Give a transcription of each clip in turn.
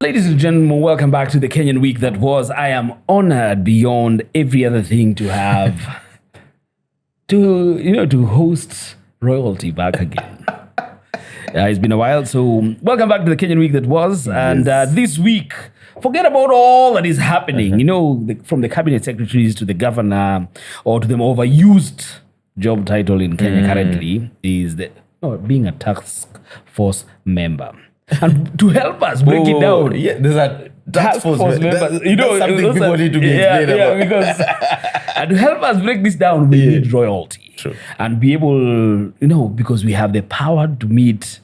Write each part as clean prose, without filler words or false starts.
Ladies and gentlemen, welcome back to the Kenyan Week That Was. I am honored beyond every other thing to have to host royalty back again. It's been a while, so welcome back to the Kenyan Week That Was. And this week, forget about all that is happening. From the cabinet secretaries to the governor or to the overused job title in Kenya currently is being a task force member. And to help us break it down, there's a task force member. That's something people need to be explained about. Because and to help us break this down, we need royalty. True. And be able, because we have the power to meet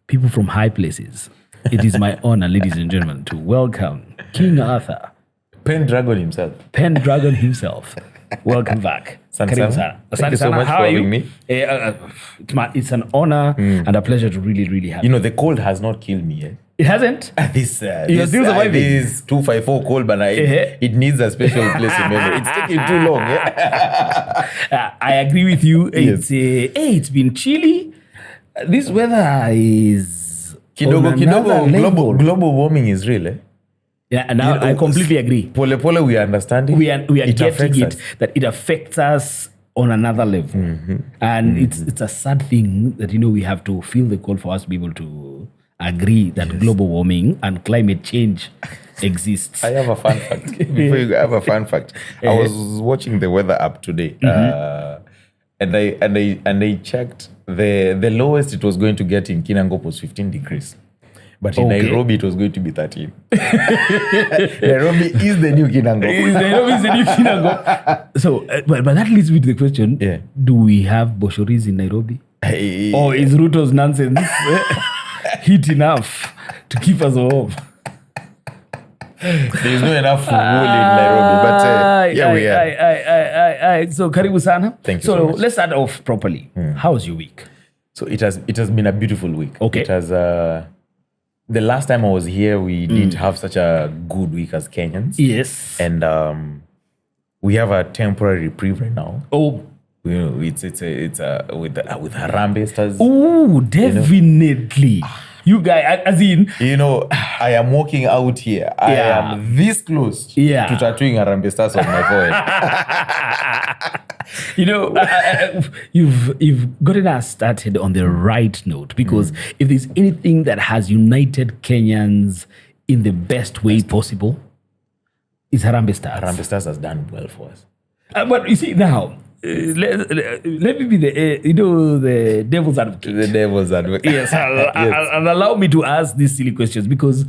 people from high places. It is my honor, ladies and gentlemen, to welcome King Arthur. Pendragon himself. Welcome back. Thank you so much for having me. It's an honor and a pleasure to really, really have you. The cold has not killed me yet. It hasn't? This 254 cold, but it needs a special place in memory. It's taking too long. I agree with you. It's been chilly. This weather is global warming is real. Yeah, and now I completely agree. Pole, we understand it. We are getting it, that it affects us on another level. And it's a sad thing that, we have to feel the call for us to be able to agree that global warming and climate change exists. I have a fun fact. Before you go, I have a fun fact. I was watching the weather app today, and I checked the lowest it was going to get in Kinangop was 15 degrees. But in Nairobi, it was going to be 13. Nairobi is the new Kinangop. So, but that leads me to the question, do we have boshoris in Nairobi? Or is Ruto's nonsense heat enough to keep us warm? There's not enough wool in Nairobi, but we are. So, karibu sana. Thank you so much. Let's start off properly. How was your week? So, it has been a beautiful week. Okay. It has... the last time I was here, we didn't have such a good week as Kenyans. Yes. And we have a temporary reprieve right now. Oh. It's with Harambee Stars. Oh, definitely. You guys, as in... I am walking out here. I am this close to tattooing Harambee Stars on my forehead. You've gotten us started on the right note, because if there's anything that has united Kenyans in the best way possible, it's Harambee Stars. Harambee Stars has done well for us. But you see now, let me be the devil's advocate. The devil's advocate. Yes, and allow me to ask these silly questions, because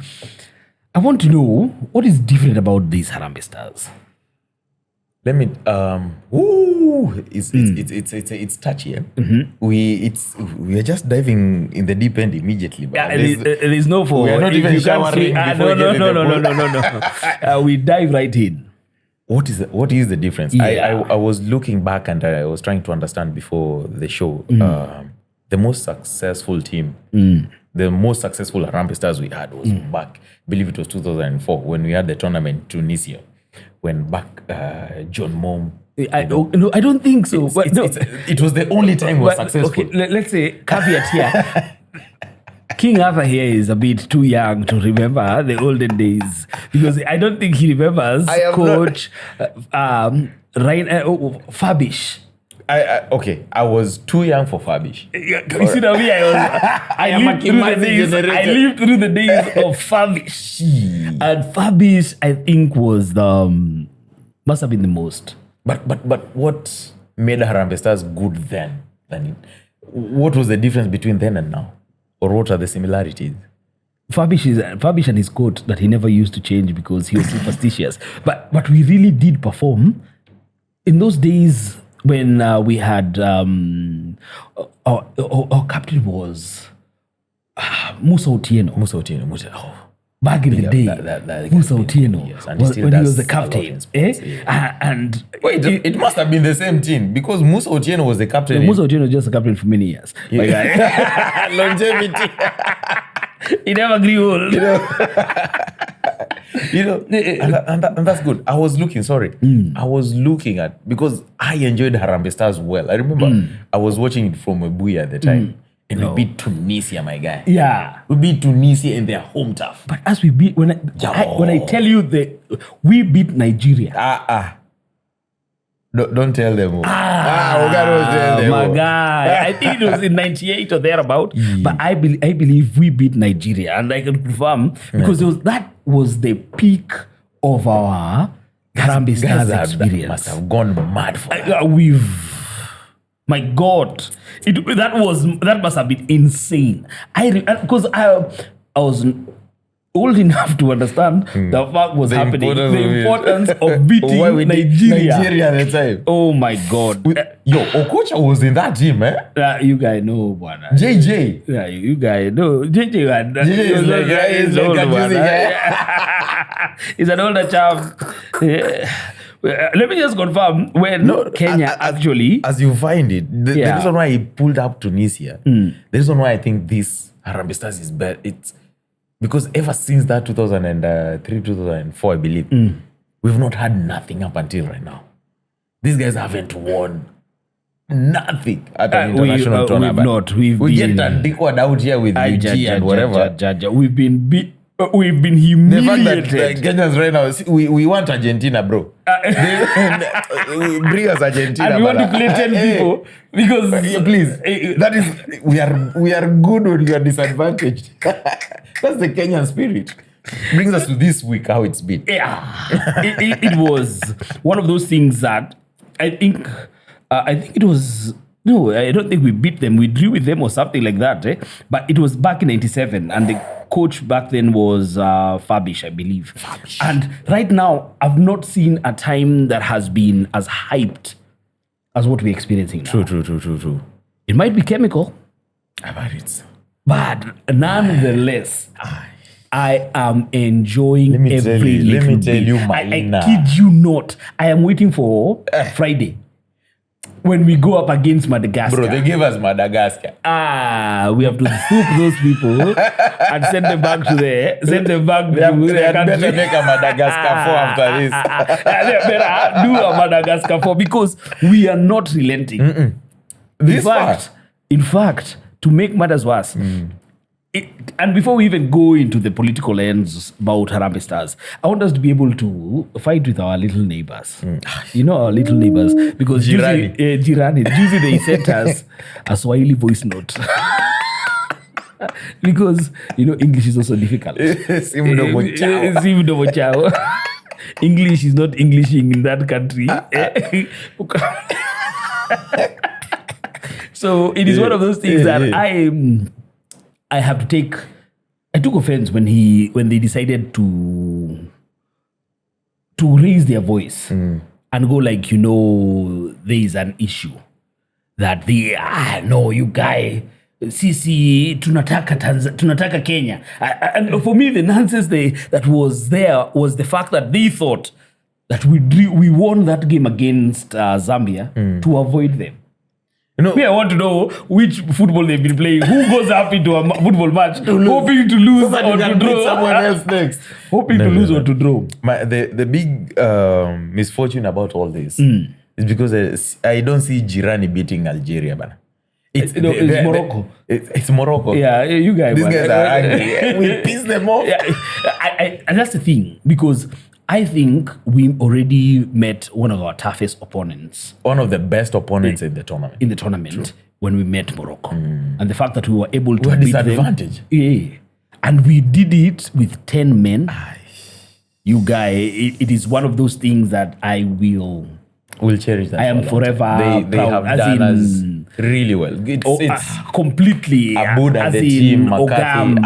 I want to know what is different about these Harambee Stars. Let me. It's touchy. We are just diving in the deep end immediately. But there's no for. We are not even showering. No. We dive right in. What is the difference? I was looking back and I was trying to understand before the show. The most successful team, the most successful Harambee Stars we had was back. I believe it was 2004 when we had the tournament in Tunisia. When back John Mom. I don't think so. It was the only time we were successful. Okay, let's say caveat here. King Arthur here is a bit too young to remember the olden days, because I don't think he remembers Coach Fabish. I was too young for Fabish. You see, I lived through the days of Fabish. And Fabish, I think, must have been the most. But what made Harambee Stars good then? What was the difference between then and now? Or what are the similarities? Fabish and his coat that he never used to change because he was superstitious. But we really did perform in those days when we had our captain was Musa Otieno. Back in the day, Musa Otieno, when he was the captain. And wait, it must have been the same team, because Musa Otieno was the captain. Musa Otieno was just the captain for many years. Longevity. He never grew old. And that's good. I was looking at, because I enjoyed Harambee Stars well. I remember I was watching it from Abuya at the time. And we beat Tunisia, my guy. Yeah. We beat Tunisia in their home turf. But as we beat, when I tell you we beat Nigeria. Don't tell them. Don't tell them. My guy. I think it was in 98 or thereabout. But I believe we beat Nigeria. And I can confirm because that was the peak of our Harambee Stars experience. Must have gone mad for that. My God, that must have been insane. Because I was old enough to understand the fact was happening. The importance of beating Nigeria at the time. Oh my God. Okocha was in that team, eh? You guys know, man. JJ. Yeah, you guys know. JJ is an older chap. Let me just confirm when Kenya actually... As you find it, the reason why he pulled up Tunisia, the reason why I think this Harambee Stars is better, it's because ever since that 2003, 2004, I believe, we've not had nothing up until right now. These guys haven't won nothing at an international tournament. We get Tandikwa out here with UG and whatever. We've been humiliated. The fact that Kenyans right now, we want Argentina, bro. Bring us Argentina. And we want to play 10 people because please, that is we are good when you are disadvantaged. That's the Kenyan spirit. Brings us to this week, how it's been. Yeah, it was one of those things that I think it was. No, I don't think we beat them. We drew with them or something like that. But it was back in 97, and the coach back then was Fabish, I believe. And right now, I've not seen a time that has been as hyped as what we're experiencing now. True. It might be chemical. But nonetheless, I am enjoying every little bit. Let me tell you, I kid you not. I am waiting for Friday. When we go up against Madagascar. Bro, they gave us Madagascar. We have to soup those people and send them back to their country. They had better make a Madagascar 4 after this. They better do a Madagascar 4 because we are not relenting. In fact, to make matters worse, and before we even go into the political ends about Harambee Stars, I want us to be able to fight with our little neighbors. You know, our little neighbors. Because Jirani, they sent us a Swahili voice note. Because, English is also difficult. Simdomo chao. English is not Englishing in that country. So it is one of those things that I have to take. I took offense when they decided to raise their voice and go like, there is an issue that no, you guy, sisi tunataka Kenya. And for me, the nonsense that was there was the fact that they thought that we won that game against Zambia to avoid them. I want to know which football they've been playing. Who goes up into a football match hoping to lose or to draw? Someone else next. Hoping to lose or to draw. The big misfortune about all this is because I don't see Girani beating Algeria, man. It's Morocco. It's Morocco. Yeah, you guys. These guys are angry. We piss them off. Yeah, and that's the thing, because I think we already met one of our toughest opponents. One of the best opponents in the tournament. True. When we met Morocco. And the fact that we were able to beat disadvantage. them. Yeah. And we did it with 10 men. You guys, it is one of those things that I will cherish that. I am forever they have done us really well. It's completely. Abud and the team, McCarthy.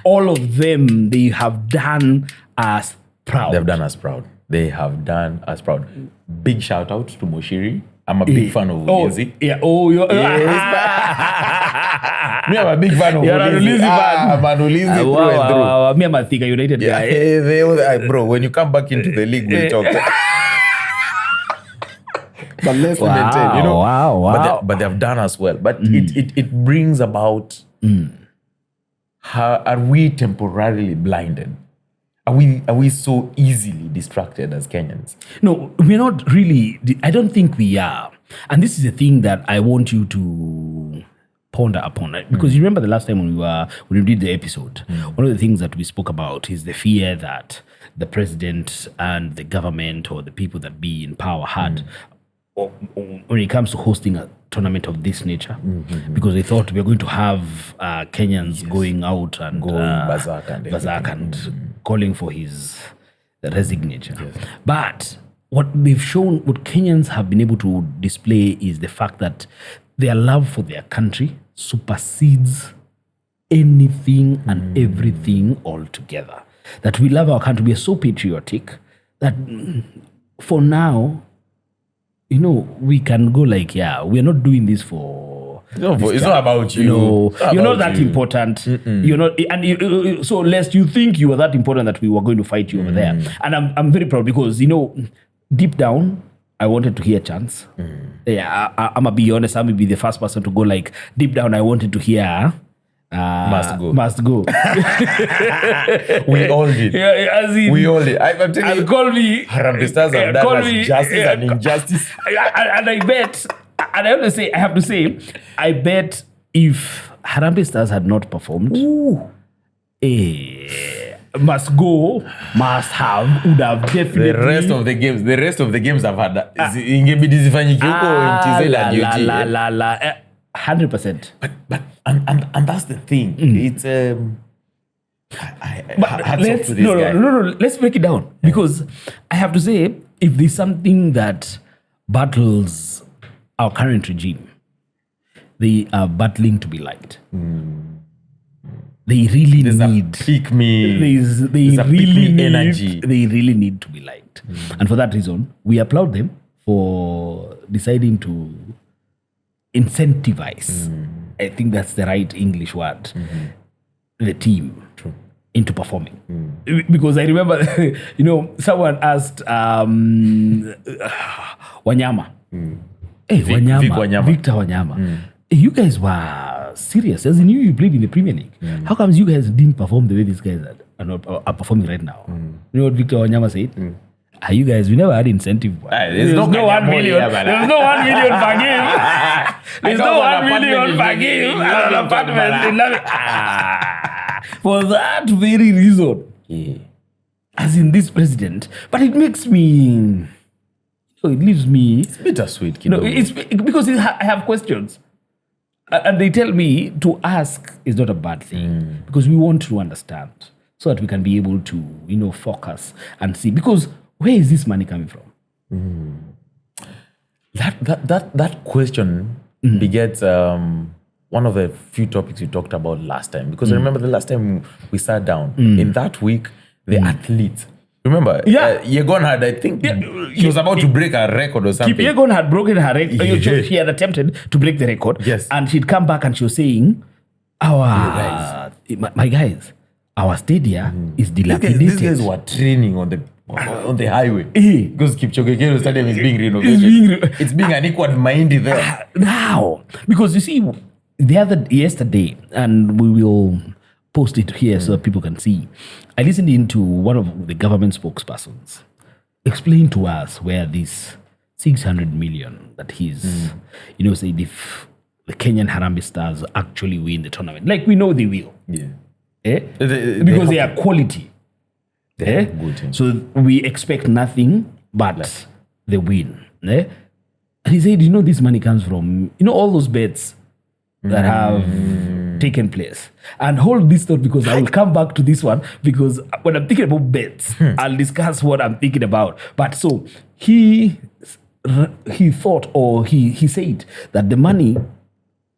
All of them, they have done us proud. They've done us proud. Big shout out to Moshiri. I'm a big fan of Ulinzi. Yeah. Me, I'm a big fan of Ulinzi. I'm an Ulinzi through and through. Me, I'm a Thika United guy. Bro, when you come back into the league, we'll talk. But let's maintain, Wow. But they've done us well. But it brings about, are we temporarily blinded? Are we so easily distracted as Kenyans? No, we're not really. I don't think we are. And this is the thing that I want you to ponder upon it. Because you remember the last time when we did the episode, one of the things that we spoke about is the fear that the president and the government or the people that be in power had when it comes to hosting a tournament of this nature, because they thought we were going to have Kenyans going out and Going berserk and calling for his resignation. But what they've shown, what Kenyans have been able to display is the fact that their love for their country supersedes anything and everything altogether. That we love our country, we are so patriotic that for now, we can go like, we're not doing this for... It's not about you. You're not that important. You're not, and so lest you think you were that important that we were going to fight you over there. And I'm very proud because, deep down, I wanted to hear chants. I'm gonna be honest, I'm gonna be the first person to go like, deep down, I wanted to hear... Must go. We all did. We all did. I'm telling you, call me. Harambee Stars have done justice and injustice. And I bet, and I have to say, I bet if Harambee Stars had not performed, must go, must have, would have definitely. The rest of the games have had that. Ingebidi zifanyike huko MTZ and UG. 100%. But that's the thing. It's let's break it down, because I have to say, if there's something that battles our current regime, they are battling to be liked. They really need pick me. They really need energy. They really need to be liked, and for that reason, we applaud them for deciding to incentivize. I think that's the right English word. The team into performing, because I remember, someone asked Wanyama, Victor Wanyama, you guys were serious, as in you played in the Premier League. How comes you guys didn't perform the way these guys are performing right now? You know what Victor Wanyama said? You guys, we never had incentive. There's no 1 million. There's no 1 million for game. There's no 1 million for game. For that very reason. As in this president. But it makes me... it leaves me... It's bittersweet. It's because I have questions. And they tell me to ask is not a bad thing. Because we want to understand. So that we can be able to, focus and see. Because... where is this money coming from? That question begets one of the few topics we talked about last time. Because I remember the last time we sat down, in that week, the athletes, remember, Yegon had, I think, she was about to break a record or something. Yegon had broken her record. She had attempted to break the record. Yes. And she'd come back and she was saying, my guys, our stadium is dilapidated. These guys were training on the highway, because Kipchoge Keino Stadium is being renovated. It's being an equal mindy there now, because you see, yesterday, and we will post it here so that people can see. I listened into one of the government spokespersons explain to us where this 600 million that he's, said if the Kenyan Harambee Stars actually win the tournament, like we know they will, because they are quality. So we expect nothing but the win. And he said, this money comes from, all those bets that have taken place. And hold this thought, because I will come back to this one, because when I'm thinking about bets, I'll discuss what I'm thinking about. But so he thought, or he said that the money,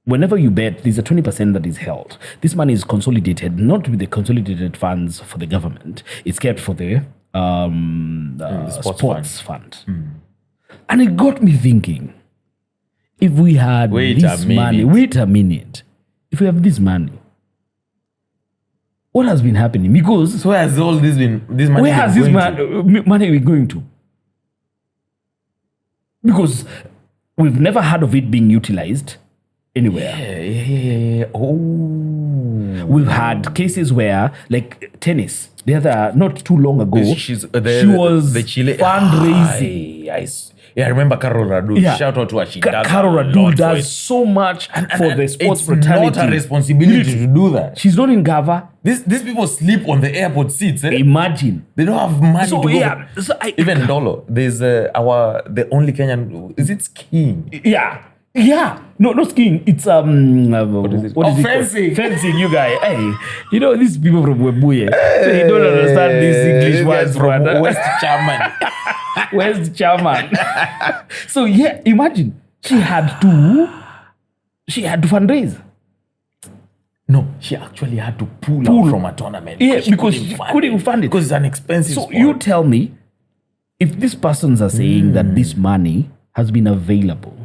whenever you bet, there's a 20% that is held. This money is consolidated, not with the consolidated funds for the government. It's kept for the sports fund. And it got me thinking, if we had this money, wait a minute. If we have this money, what has been happening? Because so where has all this been? This money where has this money been going to? Because we've never heard of it being utilized anywhere. Yeah. Oh, we've had cases where, like tennis, not too long ago, she was the Chile fundraising. Yeah, I remember Carol Radul. Yeah. Shout out to her. She does Carol a lot Radul for does it. so much for the sports it's fraternity. not a responsibility to do that. She's not in Gava. These people sleep on the airport seats. Imagine. They don't have money So to go. yeah, so Even Dolo, there's the only Kenyan. Is it skiing? Yeah. No, not skiing. It's What is it? called? Fencing. Fencing, you guys. Hey, you know these people from Webuye. They don't understand these English words from from West Chairman. Where's Chairman? So yeah, imagine she had to fundraise. No, she actually had to pull out from a tournament. Yeah, because she couldn't fund it. Because it's an expensive So sport. you tell me, if these persons are saying that this money has been available,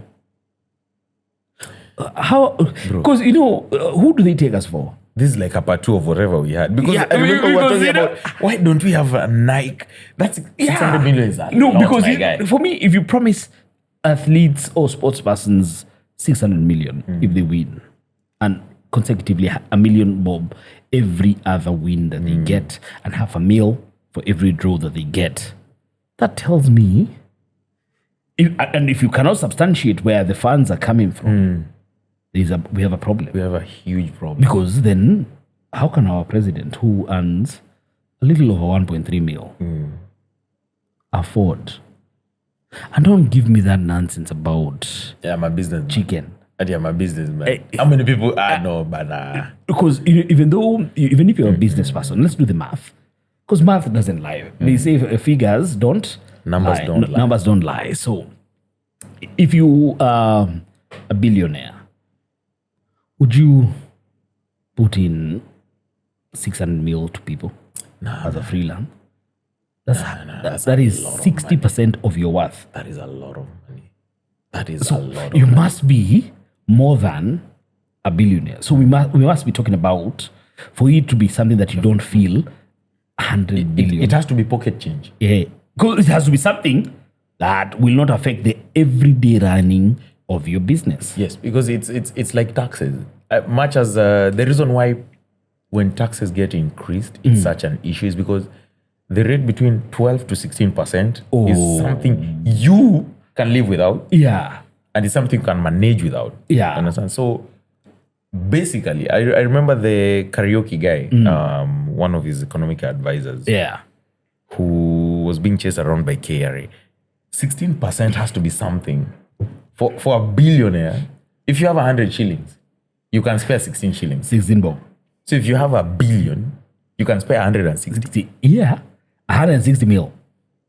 how? Because who do they take us for? This is like a part 2 of whatever we had. Because Yeah, I remember we were because, talking about why don't we have a Nike? That's 600 million is a No, lot, because my guy. for me, if you promise athletes or sports persons 600 million if they win, and consecutively $1 million bob every other win that they get, and $500,000 for every draw that they get, that tells me, if you cannot substantiate where the funds are coming from, we have a problem. We have a huge problem. Because then, how can our president, who earns a little over 1.3 mil, afford? And don't give me that nonsense about Yeah, my business. chicken. Yeah, my business, man. How many people I know, but Because even if you're a business person, let's do the math. Because math doesn't lie. They say figures don't Numbers lie. don't lie. Numbers don't lie. So if you are a billionaire, would you put in 600 mil to people as a freelance? That is 60% of your worth. that is a lot of money. That is a lot of You money. must be more than a billionaire. So we must be talking about, for it to be something that you don't feel, 100 billion. It has to be pocket change. Yeah, because it has to be something that will not affect the everyday running of your business. Yes, because it's like taxes. Much as the reason why when taxes get increased, it's such an issue is because the rate between 12 to 16% is something you can live without, Yeah. and it's something you can manage without. Yeah. Understand? So basically, I remember the karaoke guy, one of his economic advisors, Yeah. who was being chased around by KRA. 16% has to be something. For a billionaire, if you have 100 shillings, you can spare 16 shillings. 16 bob. So if you have $1 billion, you can spare 160. Yeah. 160 mil.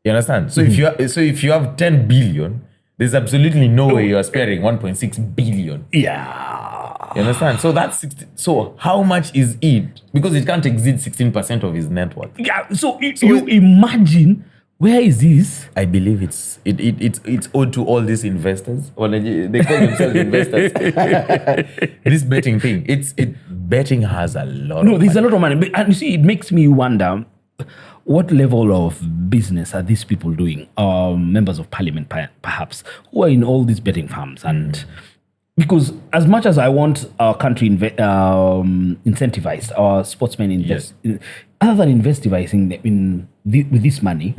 You understand? So if you have 10 billion, there's absolutely no way you are sparing 1.6 billion. Yeah. You understand? So that's 60. So how much is it? Because it can't exceed 16% of his net worth. Yeah. So you imagine, where is this? I believe it's owed to all these investors. Or they call themselves investors. This betting thing. Betting has a lot. No, of there's money. a lot of money. And you see, it makes me wonder, what level of business are these people doing? Members of parliament, perhaps, who are in all these betting farms. And because as much as I want our country incentivized, our sportsmen invest, other than incentivizing with this money,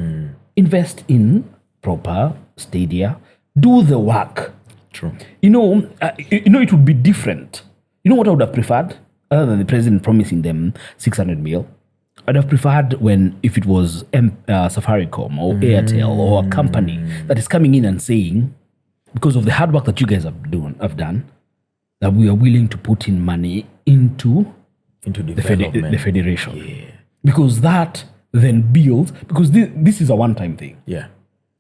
invest in proper stadia, do the work. True. It would be different. You know what I would have preferred? Other than the president promising them 600 mil, I'd have preferred if it was Safaricom or Airtel or a company that is coming in and saying, because of the hard work that you guys have done, that we are willing to put in money into the federation. Yeah. Because that then builds, because this is a one-time thing. Yeah.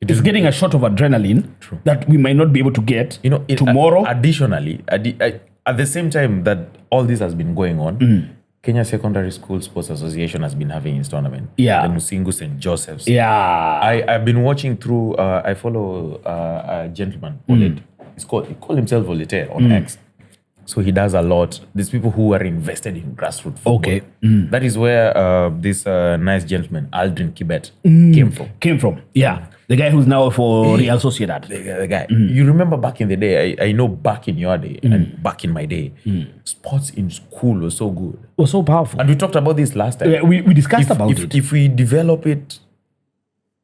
It's getting a shot of adrenaline that we might not be able to get tomorrow. Additionally, at the same time that all this has been going on, Kenya Secondary School Sports Association has been having its tournament. Yeah. The Musingu St. Joseph's. Yeah. I've been watching through, I follow a gentleman, he called himself Voltaire on X. So he does a lot. These people who are invested in grassroots football. Okay. That is where this nice gentleman, Aldrin Kibet, came from. Yeah. The guy who's now for Real Sociedad. The guy. You remember back in the day, I know back in your day and back in my day, sports in school was so good. It was so powerful. And we talked about this last time. We discussed about it. If we develop it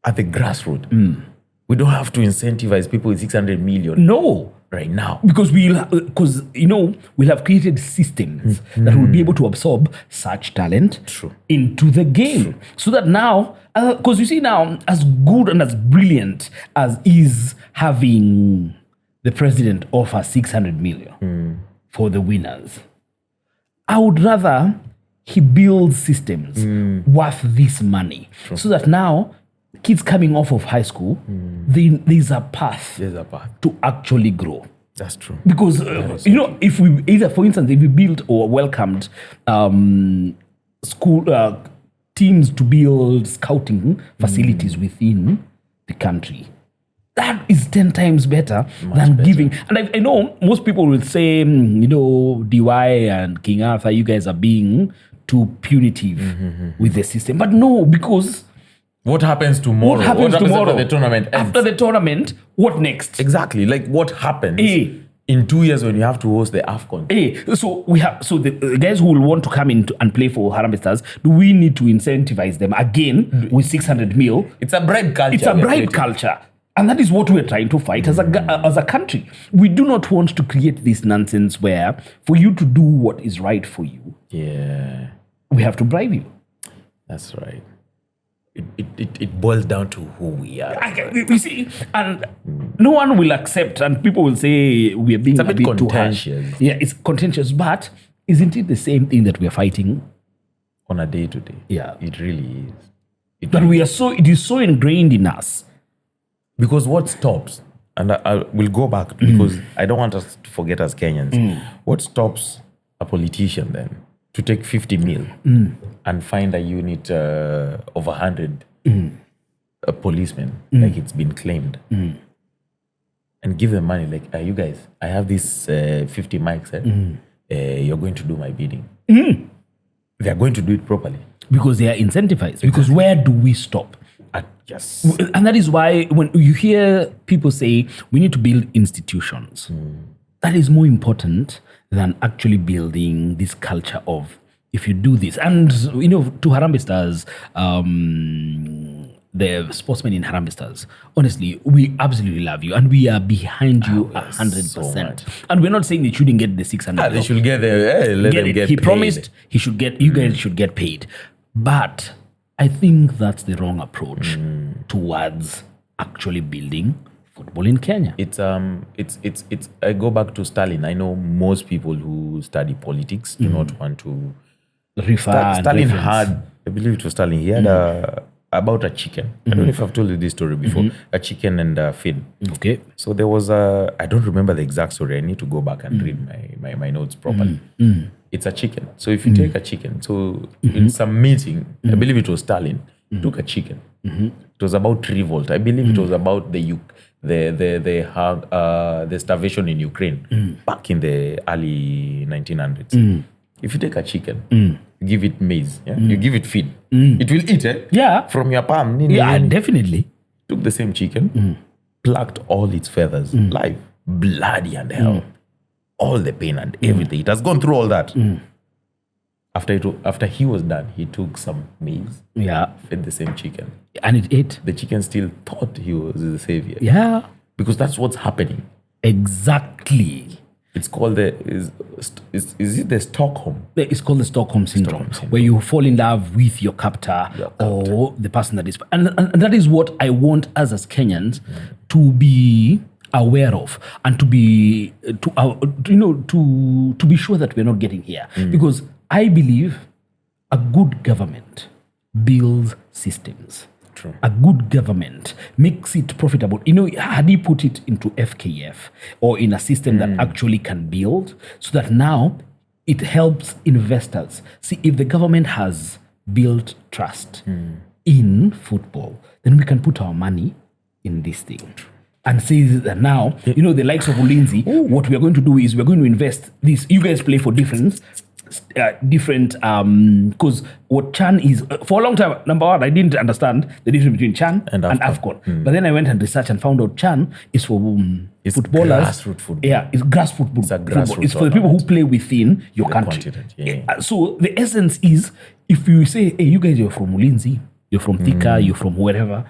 at the grassroots, We don't have to incentivize people with 600 million No. right now. Because we'll have created systems that will be able to absorb such talent into the game. So that now, because you see now, as good and as brilliant as is having the president offer 600 million for the winners, I would rather he builds systems worth this money. So that now, kids coming off of high school, there's a path to actually grow. That's true. Because, if we either, for instance, if we built or welcomed school teams to build scouting facilities within the country, that is 10 times better than giving. And I know most people will say, DY and King Arthur, you guys are being too punitive with the system. But no, because... What happens tomorrow? What happens after the tournament ends? After the tournament, what next? Exactly. Like, what happens in 2 years when you have to host the AFCON? So the guys who will want to come in and play for Harambee Stars, do we need to incentivize them again with 600 mil? It's a bribe culture. It's a bribe culture. And that is what we're trying to fight as a country. We do not want to create this nonsense where for you to do what is right for you, we have to bribe you. That's right. It boils down to who we are. You see, and no one will accept, and people will say we are being a bit contentious. Too harsh. Yeah, it's contentious, but isn't it the same thing that we are fighting on a day-to-day? Yeah, it really is. It is so ingrained in us. Because what stops, and I will go back because I don't want us to forget as Kenyans, what stops a politician then to take 50 mil and find a unit of 100 policemen, like it's been claimed, and give them money, like, you guys, I have this 50 mics, you're going to do my bidding. They're going to do it properly. Because they are incentivized. Because where do we stop? Yes. And that is why when you hear people say we need to build institutions, that is more important than actually building this culture of if you do this. And, to Harambee Stars, the sportsmen in Harambee Stars, honestly, we absolutely love you and we are behind you 100%. And we're not saying they shouldn't get the 600. They should get let them get He paid. promised you guys should get paid. But I think that's the wrong approach towards actually building football in Kenya. It's I go back to Stalin. I know most people who study politics do not want to refer. Stalin had, I believe it was Stalin. He had about a chicken. I don't know if I've told you this story before. A chicken and a fin. Okay. So there was I don't remember the exact story. I need to go back and read my notes properly. It's a chicken. So if you take a chicken, so in some meeting, I believe it was Stalin, took a chicken. It was about revolt. I believe it was about the starvation in Ukraine back in the early 1900s. If you take a chicken, you give it maize, you give it feed, it will eat it. Yeah. From your palm. Definitely. Took the same chicken, plucked all its feathers, live, bloody and hell. All the pain and everything. It has gone through all that. After he was done, he took some maize, fed the same chicken. And it ate. The chicken still thought he was the savior. Yeah. Because that's what's happening. Exactly. It's called is it the Stockholm? It's called the Stockholm syndrome, where you fall in love with your captor or the person that is. And that is what I want us as Kenyans to be aware of and to be to be sure that we're not getting here. Because I believe a good government builds systems. True. A good government makes it profitable. Had he put it into FKF or in a system that actually can build, so that now it helps investors. See, if the government has built trust in football, then we can put our money in this thing. And say that now, the likes of Ulinzi, what we are going to do is we're going to invest this. You guys play for different, because what Chan is, for a long time, number one, I didn't understand the difference between Chan and AFCON. But then I went and researched and found out Chan is for footballers. Grassroots football. Yeah, it's grassroots football. It's for the people who play within your country. So the essence is, if you say, hey, you guys, you're from Ulinzi, you're from Thika, you're from wherever,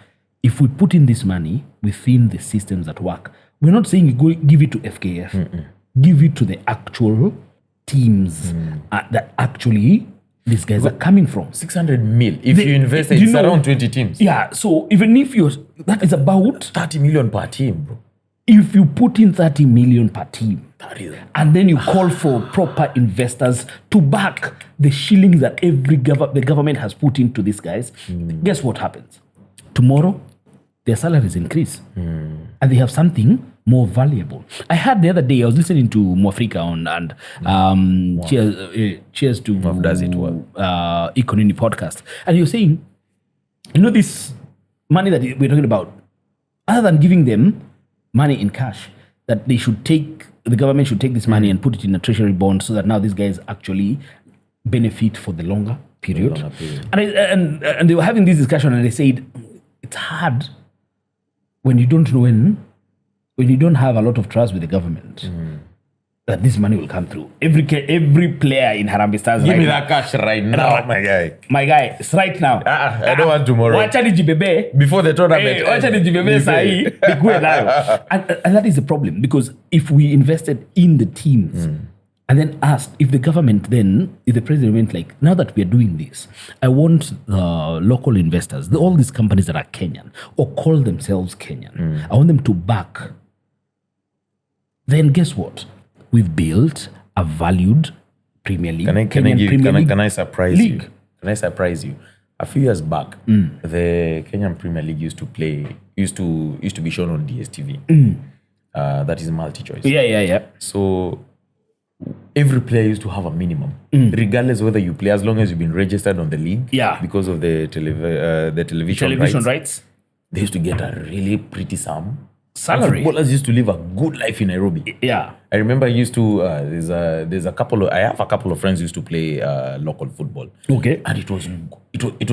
if we put in this money within the systems that work, we're not saying you go give it to FKF, give it to the actual teams that actually these guys are coming from. 600 mil. If you invest, it's around 20 teams. Yeah, so even if that is about 30 million per team, bro. If you put in 30 million per team, and then you call for proper investors to back the shillings that the government has put into these guys, guess what happens? Tomorrow, their salaries increase. And they have something more valuable. I heard the other day, I was listening to Mwafrika cheers to does it well. Economy podcast. And you're saying, this money that we're talking about, other than giving them money in cash, that the government should take this money and put it in a treasury bond so that now these guys actually benefit for the longer period. And they were having this discussion and they said, it's hard when you don't know when you don't have a lot of trust with the government that this money will come through. Every player in Harambee Stars give me that cash right now, my guy. My guy, it's right now. I don't want tomorrow. Wacha nijibebe before the tournament. Wacha nijibebe sahi nikue nayo. And that is the problem, because if we invested in the teams and then asked, if the president went like, now that we are doing this, I want the local investors, all these companies that are Kenyan or call themselves Kenyan, I want them to back. Then guess what? We've built a valued Premier League. Can I surprise you? Can I surprise you? A few years back, the Kenyan Premier League used to be shown on DSTV. That is multi-choice. Yeah. So every player used to have a minimum, regardless whether you play, as long as you've been registered on the league. Yeah. Because of the television rights. They used to get a really pretty salary. Footballers used to live a good life in Nairobi. Yeah. I remember I used to, I have a couple of friends who used to play local football. Okay. And it was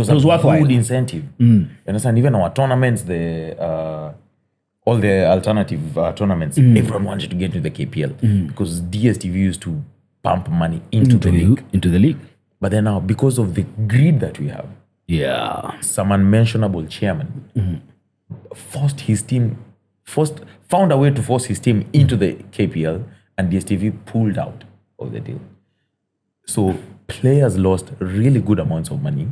a worthwhile. Good incentive. You understand? Even our tournaments, all the alternative tournaments, everyone wanted to get into the KPL because DSTV used to pump money into the league. But then now, because of the greed that we have, some unmentionable chairman found a way to force his team into the KPL, and DSTV pulled out of the deal. So players lost really good amounts of money,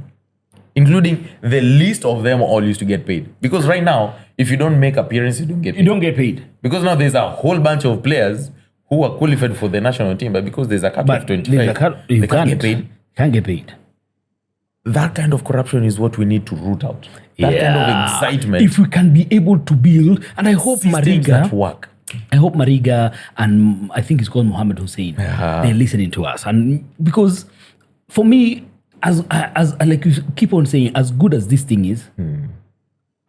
including the least of them all used to get paid. Because right now, if you don't make appearances, you don't get paid. You don't get paid. Because now there's a whole bunch of players who are qualified for the national team, but because there's a cut of 25, they can't get paid. Can't get paid. That kind of corruption is what we need to root out. That kind of excitement. If we can be able to build, and I hope Mariga and I think it's called Mohammed Hussein, they're listening to us. And because for me, as like you keep on saying, as good as this thing is,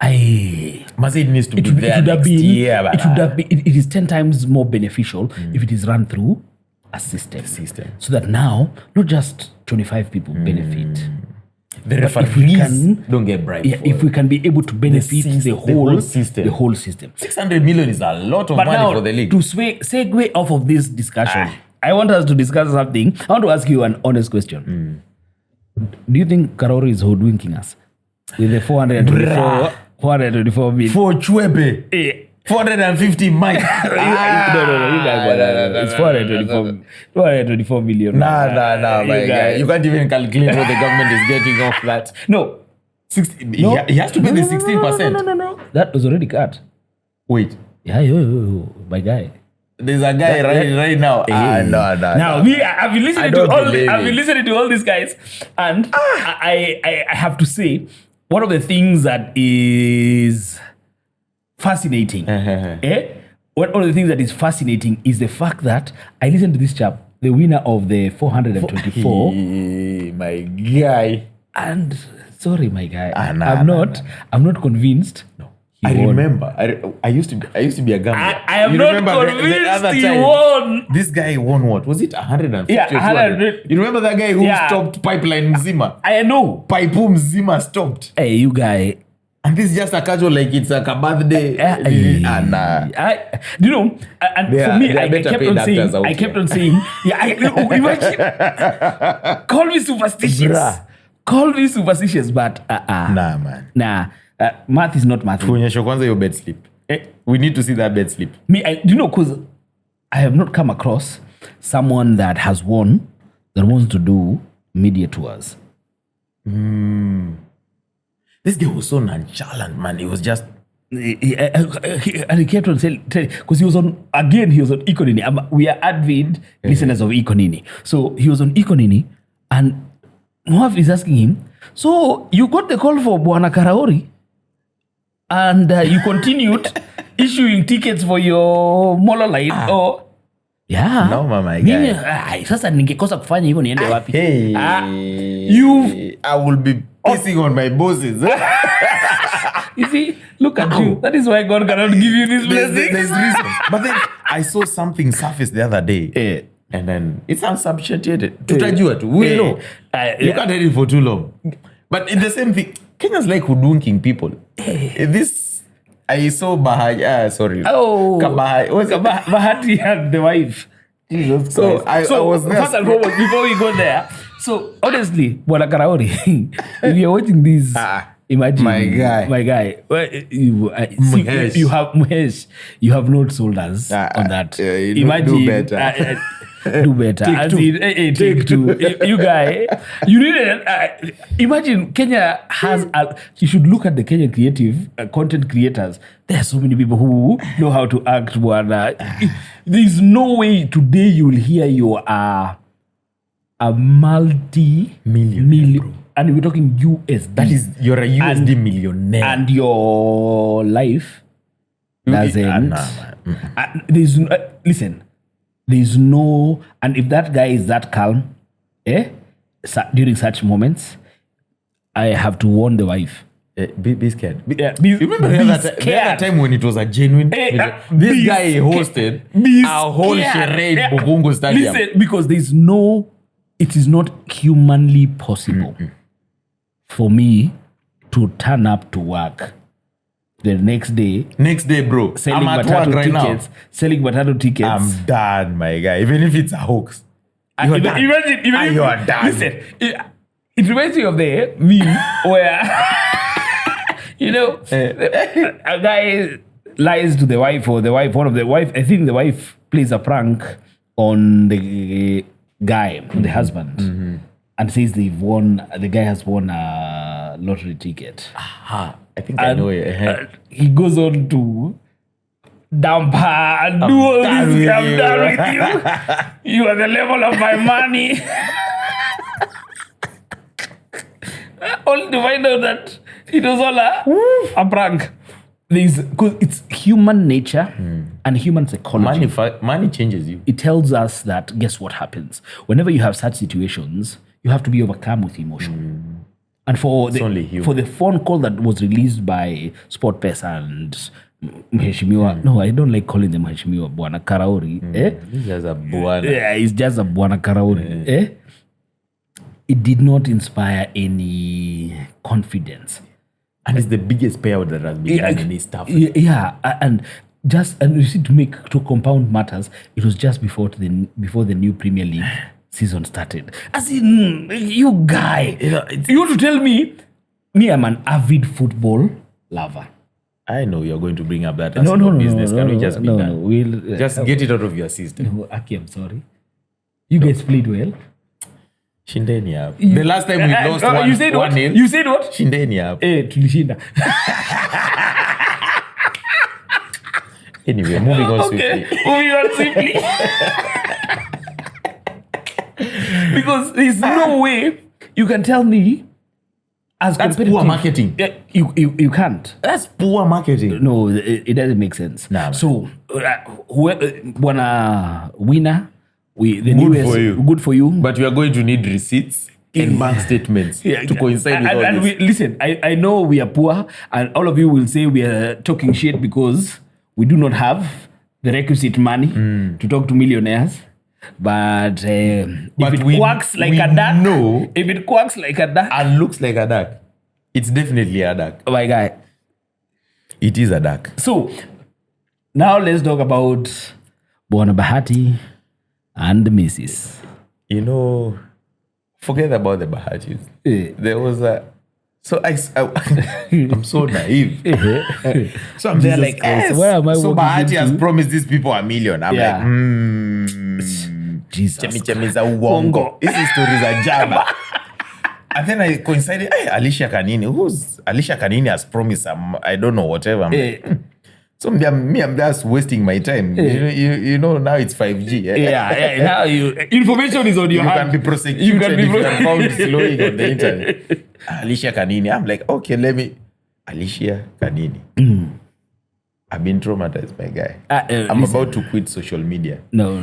Mazid needs to be there next year. It is 10 times more beneficial if it is run through a system. So that now, not just 25 people benefit. The referees don't get bribed. Yeah, if we can be able to benefit the whole system. 600 million is a lot of money for the league. To segue off of this discussion, I want us to discuss something. I want to ask you an honest question. Do you think Karori is hoodwinking us with the 424 million? For Chwebe. 450 Mike. No, you guys, it's 424 million. Nah, my guy. You can't even calculate what the government is getting off that. No. 60, he has to pay the 16%. No. That was already cut. Wait. Yeah, my guy. There's a guy right now. No. Now, I've been listening to all these guys, and I have to say, one of the things that is fascinating. One of the things that is fascinating is the fact that I listened to this chap, the winner of the 424. My guy. And sorry, my guy, I'm not convinced. No. I remember. I used to be a gambler. I am not convinced he won. This guy won what? Was it 150? Yeah, 100. You remember that guy who stopped Pipeline Mzima? I know. Pipe Mzima stopped. Hey, you guy. And this is just a casual, like it's like a birthday. You know, and for me, I kept on saying, imagine, call me superstitious. Call me superstitious, but nah, man. Nah. Math is not math. Tuonyeshe kwanza your bed slip. We need to see that bed slip. Because I have not come across someone that has won that wants to do media tours. This guy was so nonchalant, man. He was just... and he kept on saying, because he was on Econini. We are avid listeners of Econini. So he was on Econini, and Moaf is asking him, so you got the call for Bwana Karaori, and you continued issuing tickets for your Mololite, or... Yeah. No, my guy. Sasa ningekosa kufanya hivyo niende wapi? Hey. I will be pissing on my bosses. You see, look at you. That is why God cannot give you this blessing. There's reasons. But then I saw something surface the other day. And then it's unsubstantiated. Tutajua tu. We know. You can't hear it for too long. But in the same thing, Kenyans like hoodwinking people. I saw Bahati. Bahati and the wife. Jesus Christ. I was there. First and foremost, before we go there, so honestly, Bwana Karaori, if you're watching this, imagine my guy. You have Muhesh. You have not sold us on that. Imagine. Do better. Do better. Take two. You guy, you need it. Imagine Kenya has. You should look at the Kenyan creative content creators. There are so many people who know how to act. There's no way today you will hear you are a multi-million, and we're talking USD. That is, you're a USD millionaire, and your life doesn't. Listen. There's no, and if that guy is that calm, during such moments, I have to warn the wife. Be scared. You remember the other time when it was a genuine? This guy hosted a whole charade in Bugungu Stadium. Listen, because it is not humanly possible for me to turn up to work the next day, bro. Selling matatu tickets. I'm done, my guy. Even if it's a hoax. Imagine you are done. Listen, it reminds me of the meme where, a guy lies to the wife, or one of the wife. I think the wife plays a prank on the guy, the husband, and says the guy has won a lottery ticket. I think I know it. He goes on to dump her and do all this. I'm done with you. You are the level of my money. Only to find out that it was all a prank. Because it's human nature and human psychology. Money changes you. It tells us that, guess what happens? Whenever you have such situations, you have to be overcome with emotion. And for the phone call that was released by Sport Pesa and Mheshimiwa, no, I don't like calling them Mheshimiwa, Bwana Karaori. He's just a Bwana. Yeah, he's just a Bwana Karaori. It did not inspire any confidence. And it's the biggest payout that has been done in East Africa. Yeah, and you see, to compound matters, it was just before the new Premier League season started. As in, you guy, you want to tell me I'm an avid football lover. I know you're going to bring up that as business. Can we just be done? No, we'll just get it out of your system. No, Aki, I'm sorry. You guys played well. Shindeni up. The last time we lost one. You said what? You said what? Shindeni up. Tulishinda. Anyway, moving on swiftly. Moving on swiftly. Because there's no way you can tell me as that's poor marketing. You can't. That's poor marketing. No, it doesn't make sense. Nah, so, wanna winner. Good for you. But we are going to need receipts and bank statements to coincide with all this. Listen, I know we are poor, and all of you will say we are talking shit because we do not have the requisite money to talk to millionaires. But if it quacks like a duck, and looks like a duck, it's definitely a duck. Oh my guy, it is a duck. So now let's talk about Bwana Bahati and the missus. Forget about the Bahatis. There was So I'm so naive. So I'm there Jesus like, Christ, yes. where am I So walking Bahati has into? promised these people $1 million. I'm Yeah. like, Jesus chemi za uongo. This is stories za Java. And then I coincided, hey, Alicia Kanini. Who's Alicia Kanini has promised I don't know, whatever. I'm like, so I'm just wasting my time. You know, now it's 5G. Yeah. Now information is on your You hand. can be prosecuted if you are found slowing on the internet. Alicia Kanini. I'm like, okay, Alicia Kanini. I've been traumatized, my guy. I'm about to quit social media. No.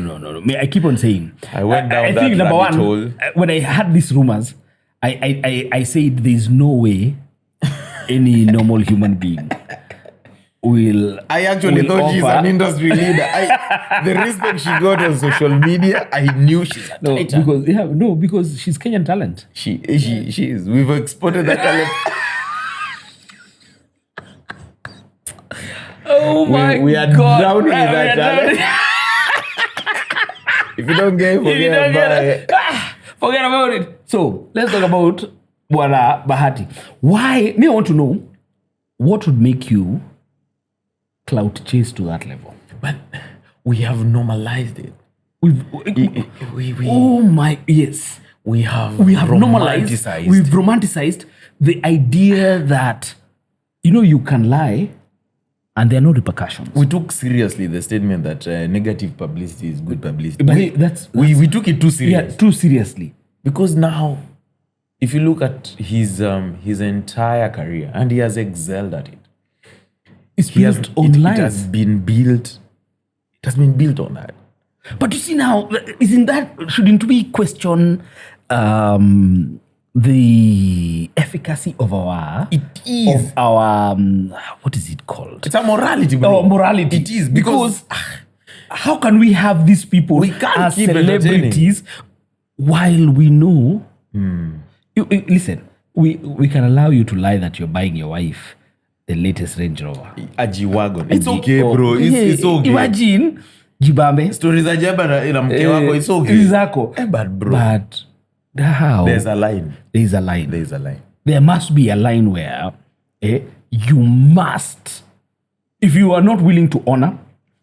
I keep on saying. I went down I that think number rabbit one, hole. when I had these rumors, I said there's no way any normal human being will. I actually thought she's an industry leader. The respect she got on social media, I knew she's a tighter. Because she's Kenyan talent. She is. We've exported that talent. Oh my God. We are drowning in that talent. If you don't get it, forget about it. So let's talk about Bwana Bahati. Why? I want to know what would make you clout chase to that level. But we have normalized it. Oh my, yes. We have normalized. We've romanticized the idea that you can lie and there are no repercussions. We took seriously the statement that negative publicity is good publicity. But we took it too seriously. Yeah, too seriously. Because now, if you look at his entire career, and he has excelled at it. It's built on lies. It has been built. It has been built on that. But you see now, shouldn't we question the efficacy of our what is it called? It's a morality, bro. Morality. It is because how can we have these people as celebrities while we know? Listen, we can allow you to lie that you're buying your wife the latest Range Rover. A G-Wagon. It's okay, bro. It's okay. Imagine Jibambe. Stories za jaba ila mke wako, it's okay. Exactly. But how? There's a line. There must be a line where you must, if you are not willing to honor,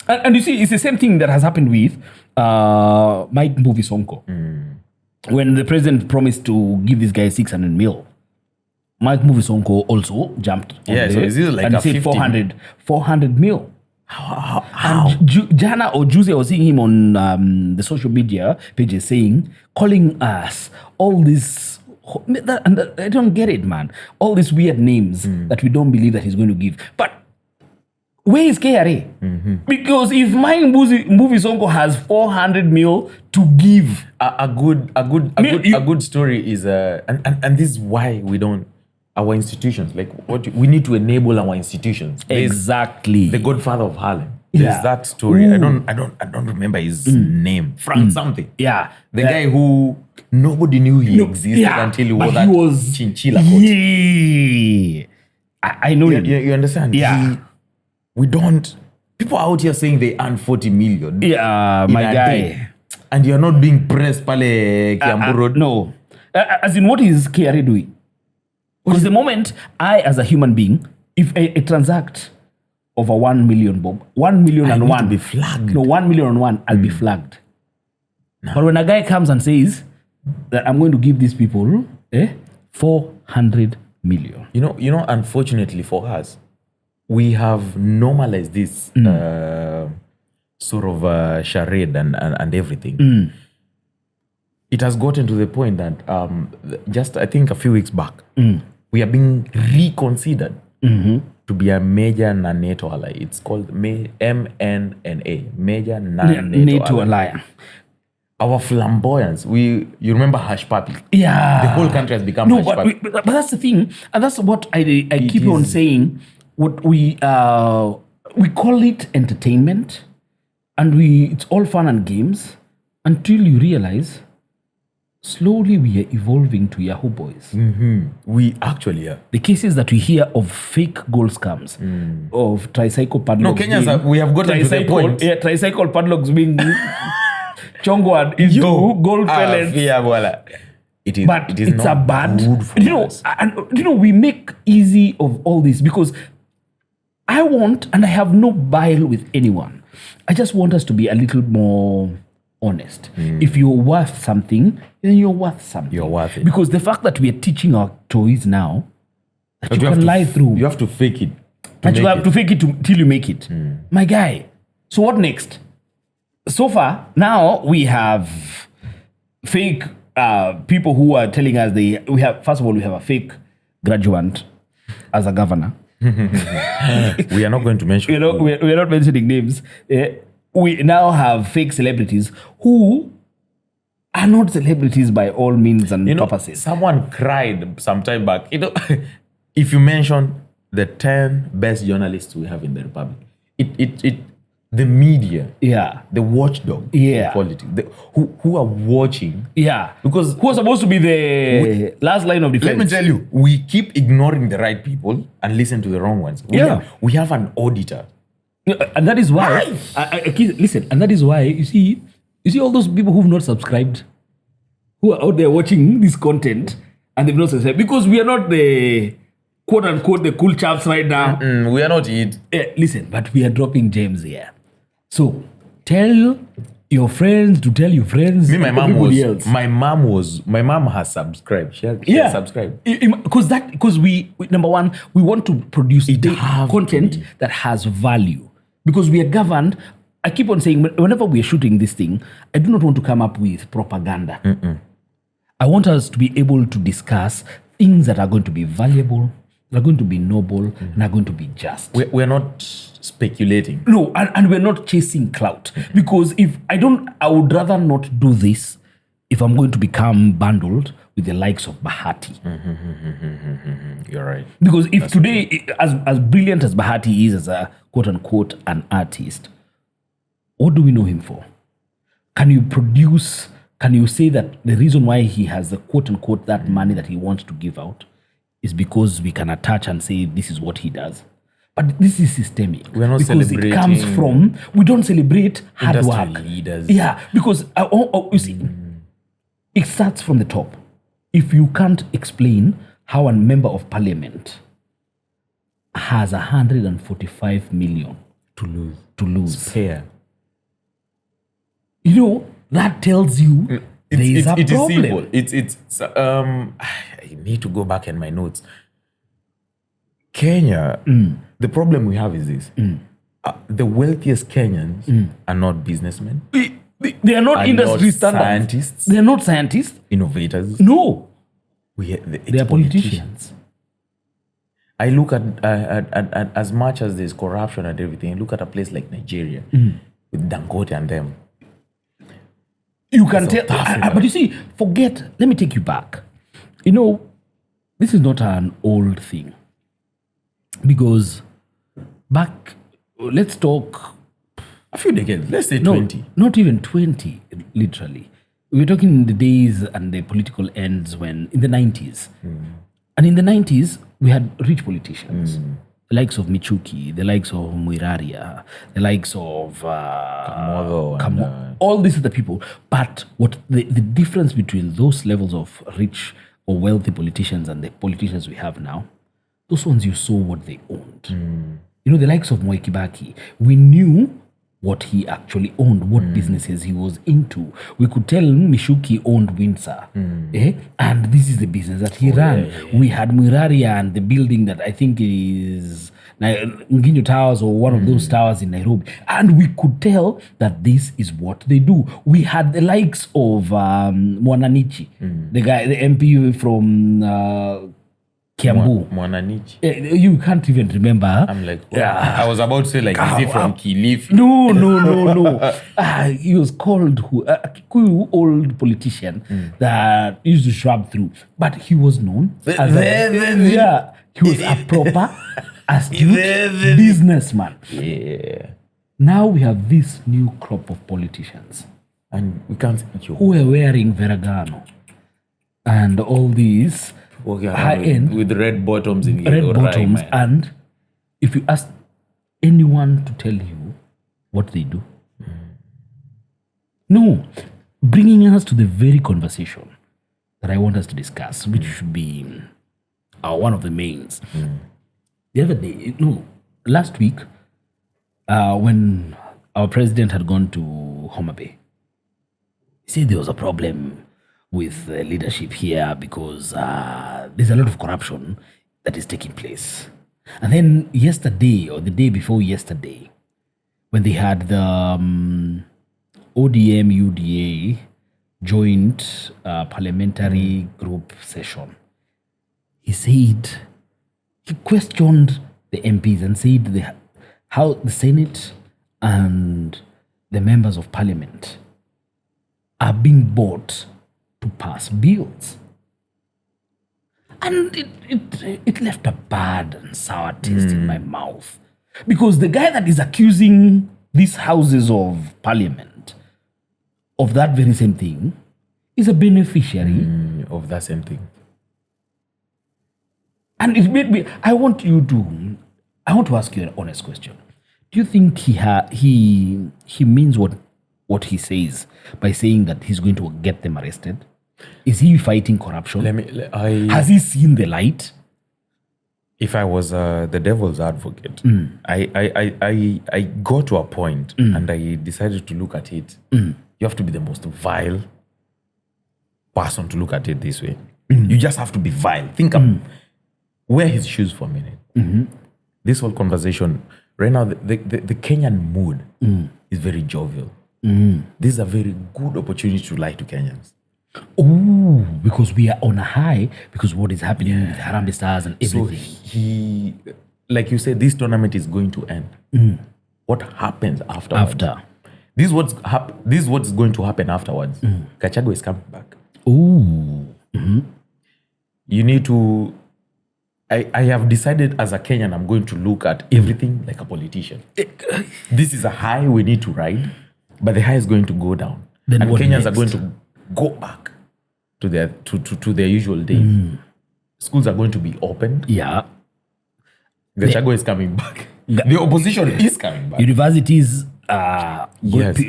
and you see, it's the same thing that has happened with Mike Mbuvi Sonko. When the president promised to give this guy 600 mil, Mike Mbuvi Sonko also jumped on so is it like and a said 400 mil. How? And Jana or Juicy, I was seeing him on the social media pages calling us all this, and I don't get it, man. All these weird names that we don't believe that he's going to give. But where is KRA? Because if my movie Sonko has 400 mil to give, a good story is and this is why we don't. Our institutions, we need to enable our institutions. Exactly. The Godfather of Harlem. There's that story. Ooh. I don't remember his name. Frank something. Yeah. The guy who nobody knew he existed until he wore that chinchilla coat. Yeah. I know him. You understand? Yeah. We don't. People out here saying they earn 40 million. Yeah, my guy. Day, and you're not being pressed pale Kiambu Road. No. As in, what is KRA doing? Because the moment I, as a human being, if I transact over 1 million, Bob, 1 million and one, be flagged. No, 1 million and one, I'll be flagged. No. But when a guy comes and says that I'm going to give these people 400 million. You know, unfortunately for us, we have normalized this sort of charade and everything. It has gotten to the point that just I think a few weeks back, we are being reconsidered to be a major non-NATO ally. It's called MNNA, major non-NATO ally. Our flamboyance, you remember Hush Puppy? Yeah. The whole country has become Hush Puppy. But that's the thing, and that's what I keep on saying. What we call it entertainment, and it's all fun and games until you realize slowly we are evolving to Yahoo Boys. We actually are. The cases that we hear of fake gold scams, of tricycle padlocks. No, Kenyans, we have gotten to the point. Yeah, tricycle padlocks being chongwad into gold pellets. it is, but it is it's not a bad. good for us. And we make easy of all this because I want, and I have no bile with anyone. I just want us to be a little more honest. If you're worth something, then you're worth something. You're worth it. Because the fact that we are teaching our toys now, that you can lie through. You have to fake it. That you have to fake it till you make it. My guy. So what next? So far, now we have fake people who are telling us first of all, we have a fake graduate as a governor. We are not going to mention. We're not mentioning names. We now have fake celebrities who are not celebrities by all means and purposes. Someone cried some time back. If you mention the 10 best journalists we have in the Republic, the media, the watchdog, of politics, who are watching, because who are supposed to be the last line of defense. Let me tell you, we keep ignoring the right people and listen to the wrong ones. We have an auditor, and that is why. Listen, and that is why you see all those people who've not subscribed, who are out there watching this content and they've not subscribed because we are not the quote unquote the cool chaps right now. We are not it. Listen, but we are dropping gems here. So tell your friends to tell your friends. My mom has subscribed. She has subscribed. Because we number one, we want to produce content that has value. Because we are governed. I keep on saying, whenever we are shooting this thing, I do not want to come up with propaganda. I want us to be able to discuss things that are going to be valuable, that are going to be noble, and are going to be just. We're not speculating. No, and we're not chasing clout. Because I would rather not do this if I'm going to become bundled with the likes of Bahati. You're right. Because if today, as brilliant as Bahati is as a quote-unquote an artist, what do we know him for? Can you say that the reason why he has the quote-unquote that money that he wants to give out is because we can attach and say this is what he does? But this is systemic. We're not because celebrating. It comes from, we don't celebrate hard industry work. leaders. Yeah, because you see, it starts from the top. If you can't explain how a member of parliament has 145 million to lose. Spare. That tells you there is a problem. It is simple. I need to go back in my notes. Kenya, the problem we have is this. The wealthiest Kenyans are not businessmen. They are not industry standards. Scientists. They are not scientists. Innovators. No. They are politicians. I look at as much as there's corruption and everything, I look at a place like Nigeria with Dangote and them. You can tell, but you see, let me take you back. This is not an old thing. Because back, let's talk a few decades, let's say 20. Not even 20, literally. We're talking in the days and the political ends in the 90s. And in the 90s, we had rich politicians. The likes of Michuki, the likes of Muiraria, the likes of all these are the people. But what the difference between those levels of rich or wealthy politicians and the politicians we have now, those ones you saw what they owned. The likes of Mwai Kibaki, we knew what he actually owned, what businesses he was into. We could tell Mishuki owned Windsor. And this is the business that he ran. We had Muiraria and the building that I think is Nginyo Towers or one of those towers in Nairobi. And we could tell that this is what they do. We had the likes of Mwananichi, the MP from Kiambu. Mwananichi. You can't even remember. I'm like, I was about to say, is he from Kilifi? No. He was called a Kikuyu old politician that used to shrub through. But he was known as he was a proper, astute businessman. Yeah. Now we have this new crop of politicians. And we can't... Who are wearing Veragano. And all these... high end with red bottoms in red bottoms, and if you ask anyone to tell you what they do, no, bringing us to the very conversation that I want us to discuss, which should be one of the mains. The other day, last week, when our president had gone to Harambee, he said there was a problem with leadership here because there's a lot of corruption that is taking place. And then yesterday, or the day before yesterday, when they had the ODM UDA joint parliamentary group session, he questioned the MPs and said how the Senate and the members of parliament are being bought to pass bills. And it left a bad and sour taste in my mouth. Because the guy that is accusing these houses of parliament of that very same thing is a beneficiary of that same thing. And it made me, I want to ask you an honest question. Do you think he means what he says by saying that he's going to get them arrested? Is he fighting corruption? Has he seen the light? If I was the devil's advocate, I got to a point and I decided to look at it. You have to be the most vile person to look at it this way. You just have to be vile. Think wear his shoes for a minute. This whole conversation, right now, the Kenyan mood is very jovial. This is a very good opportunity to lie to Kenyans. Oh, because we are on a high because what is happening with Harambee Stars and everything. So like you said, this tournament is going to end. What happens afterwards? This is what's going to happen afterwards. Gachagua is coming back. Ooh. You need to... I have decided as a Kenyan, I'm going to look at everything like a politician. This is a high we need to ride, but the high is going to go down. Then and Kenyans are next? going to go back to their usual days. Schools are going to be opened. Yeah. Gachagua is coming back. The opposition is coming back. Universities,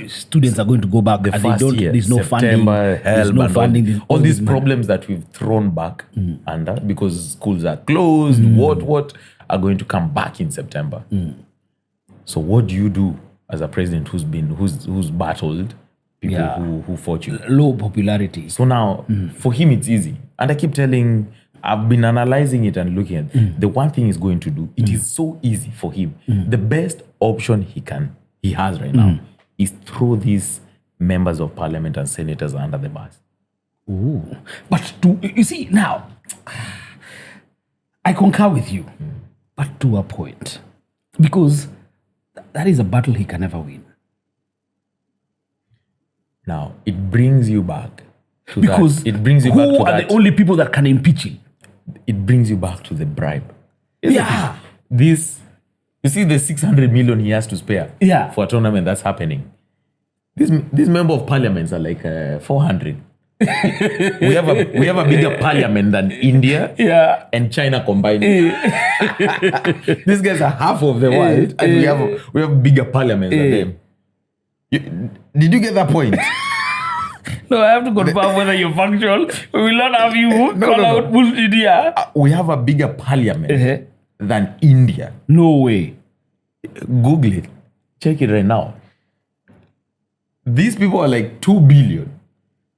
students are going to go back. The and first year, there's no September, funding. There's no funding. all these problems that we've thrown back under because schools are closed, what are going to come back in September. So what do you do as a president who's battled people who fought you? Low popularity. So now, for him, it's easy. And I keep I've been analyzing it and looking at the one thing he's going to do. It is so easy for him. The best option he has right now is throw these members of parliament and senators under the bus. Ooh. But you see, now, I concur with you, but to a point. Because that is a battle he can never win. Now, it brings you back to because that. It brings you back to that. Who are the only people that can impeach him? It brings you back to the bribe. Yeah. You see the 600 million he has to spare for a tournament that's happening. These member of parliaments are like 400. we have a bigger parliament than India and China combined. These guys are half of the world and we have bigger parliaments than them. Did you get that point? No, I have to confirm whether you're functional. We will not have you call out bullshit here. We have a bigger parliament than India. No way. Google it. Check it right now. These people are like 2 billion.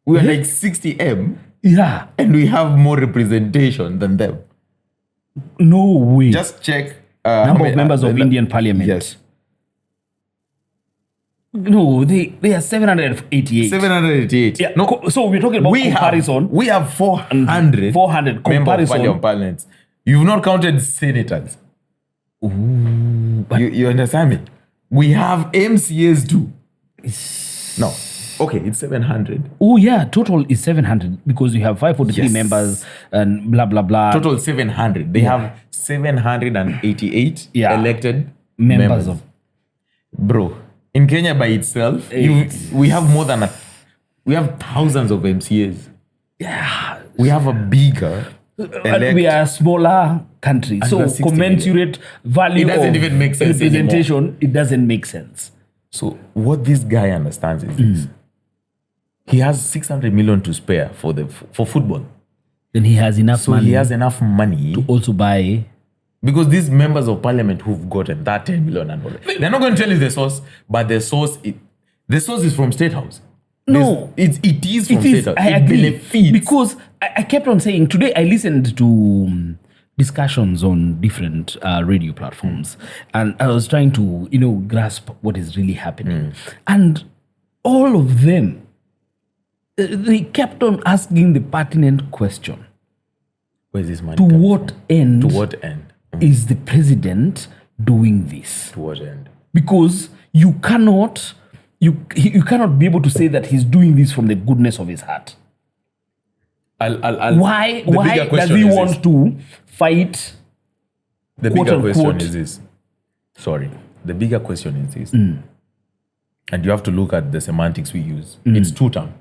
We are like 60 M. Yeah. And we have more representation than them. No way. Just check. Number of members of Indian parliament. Yes. No, they are 788. 788. Yeah. No, so we're talking about comparison. We have 400. 400 members of parliament. You've not counted senators. Ooh, you understand me? We have MCAs too. No. Okay, it's 700. Oh yeah, total is 700 because you have 543 members and blah blah blah. Total 700. They have 788 elected members of. Bro, in Kenya by itself, we have we have thousands of MCAs. Yeah, we have a bigger. We are a smaller country, so commensurate value. It doesn't even make sense representation. Anymore. It doesn't make sense. So what this guy understands is this. he has 600 million to spare for football. Then he has enough So money he has enough money to also buy. because these members of parliament who've gotten that 10 million and all, they're not going to tell you the source, but the source is from State House. No, it is from State House. I It agree benefits. because I kept on saying today. I listened to discussions on different radio platforms, and I was trying to grasp what is really happening, and all of them they kept on asking the pertinent question: Where's this money? to what end? To what end? Is the president doing this? To what end? Because you cannot be able to say that he's doing this from the goodness of his heart. Why does he want to fight? The quote bigger unquote, question is this. Sorry. The bigger question is this. And you have to look at the semantics we use. It's two-term.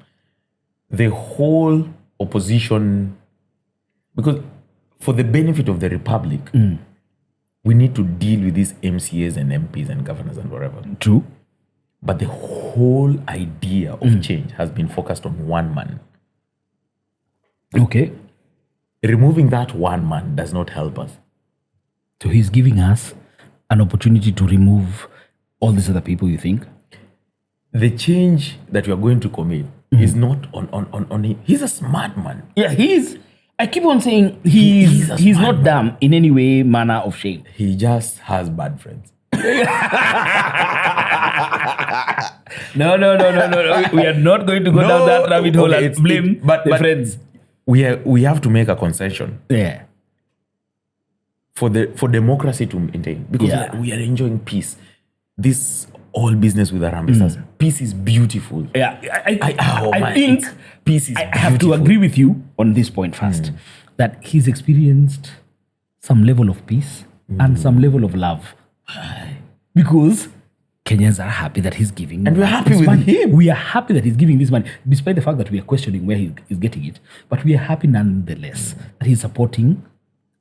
The whole opposition, because for the benefit of the republic, we need to deal with these MCAs and MPs and governors and whatever. True. But the whole idea of change has been focused on one man. Okay. Removing that one man does not help us. So he's giving us an opportunity to remove all these other people, you think? The change that we are going to commit is not on him. He's a smart man. Yeah, I keep on saying he's not dumb in any way, manner of shape. He just has bad friends. No. We are not going to go down that rabbit hole and blame the friends. We have to make a concession. Yeah. For democracy to maintain. Because we are enjoying peace. This all business with Harambee Stars. Peace is beautiful. Yeah. I think peace is I have to agree with you on this point first. That he's experienced some level of peace and some level of love. Because Kenyans are happy that he's giving. And we're happy with money. him. We are happy that he's giving this money, despite the fact that we are questioning where he's getting it. But we are happy nonetheless that he's supporting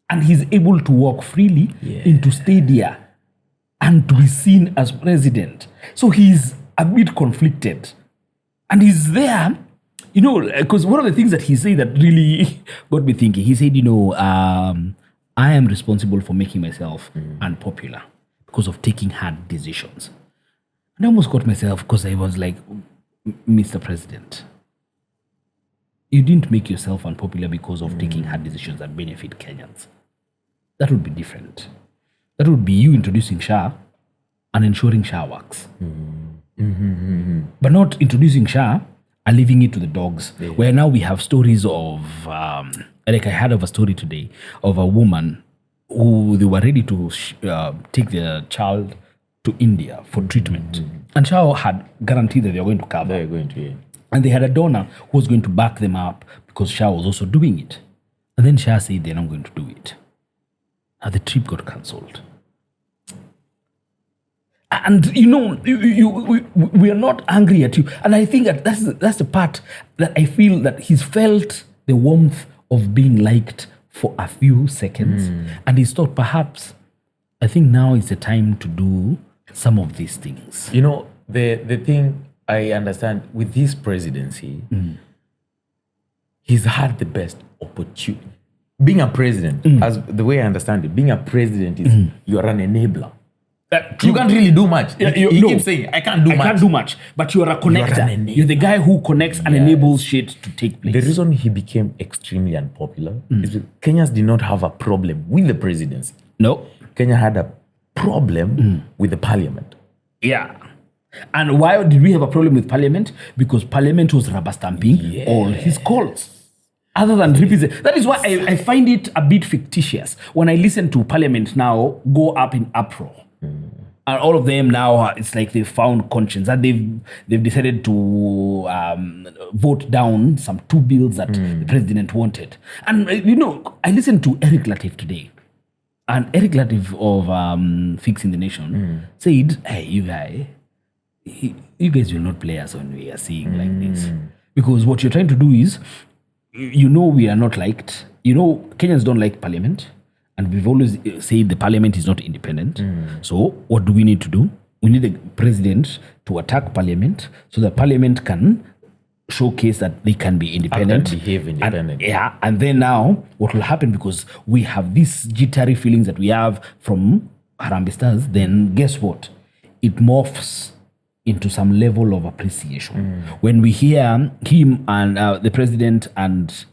and he's able to walk freely into stadia and to be seen as president. So he's a bit conflicted. And he's there, because one of the things that he said that really got me thinking, he said, I am responsible for making myself unpopular because of taking hard decisions. And I almost got myself because I was like, Mr. President, you didn't make yourself unpopular because of taking hard decisions that benefit Kenyans. That would be different. That would be you introducing SHA and ensuring SHA works. But not introducing SHA and leaving it to the dogs. Yeah. Where now we have stories of, like I heard of a story today of a woman who they were ready to take their child to India for treatment. And SHA had guaranteed that they were going to cover. They're going to, And they had a donor who was going to back them up because SHA was also doing it. And then SHA said they're not going to do it. And the trip got cancelled. And we are not angry at you. And I think that that's the part that I feel that he's felt the warmth of being liked for a few seconds. And he's thought perhaps, I think now is the time to do some of these things. The thing I understand with this presidency, he's had the best opportunity. Being a president, as the way I understand it, being a president is you are an enabler. You can't really do much. He keeps saying, I can't do much. But you are a connector. You're the guy who connects and enables shit to take place. The reason he became extremely unpopular is because Kenyans did not have a problem with the presidency. No. Kenya had a problem with the parliament. Yeah. And why did we have a problem with parliament? Because parliament was rubber stamping all his calls. Other than represent. That is why I find it a bit fictitious when I listen to parliament now go up in uproar. And all of them now, it's like they've found conscience and they've decided to vote down some 2 bills that the president wanted. And I listened to Eric Latif today, and Eric Latif of Fixing the Nation said, "Hey, you guys will not play us when we are seeing like this, because what you're trying to do is, we are not liked. Kenyans don't like parliament." And we've always said the parliament is not independent. So what do we need to do? We need the president to attack parliament so that parliament can showcase that they can be independent. And behave independent. And then now what will happen, because we have these jittery feelings that we have from Harambee Stars, then guess what? It morphs into some level of appreciation. When we hear him and the president, and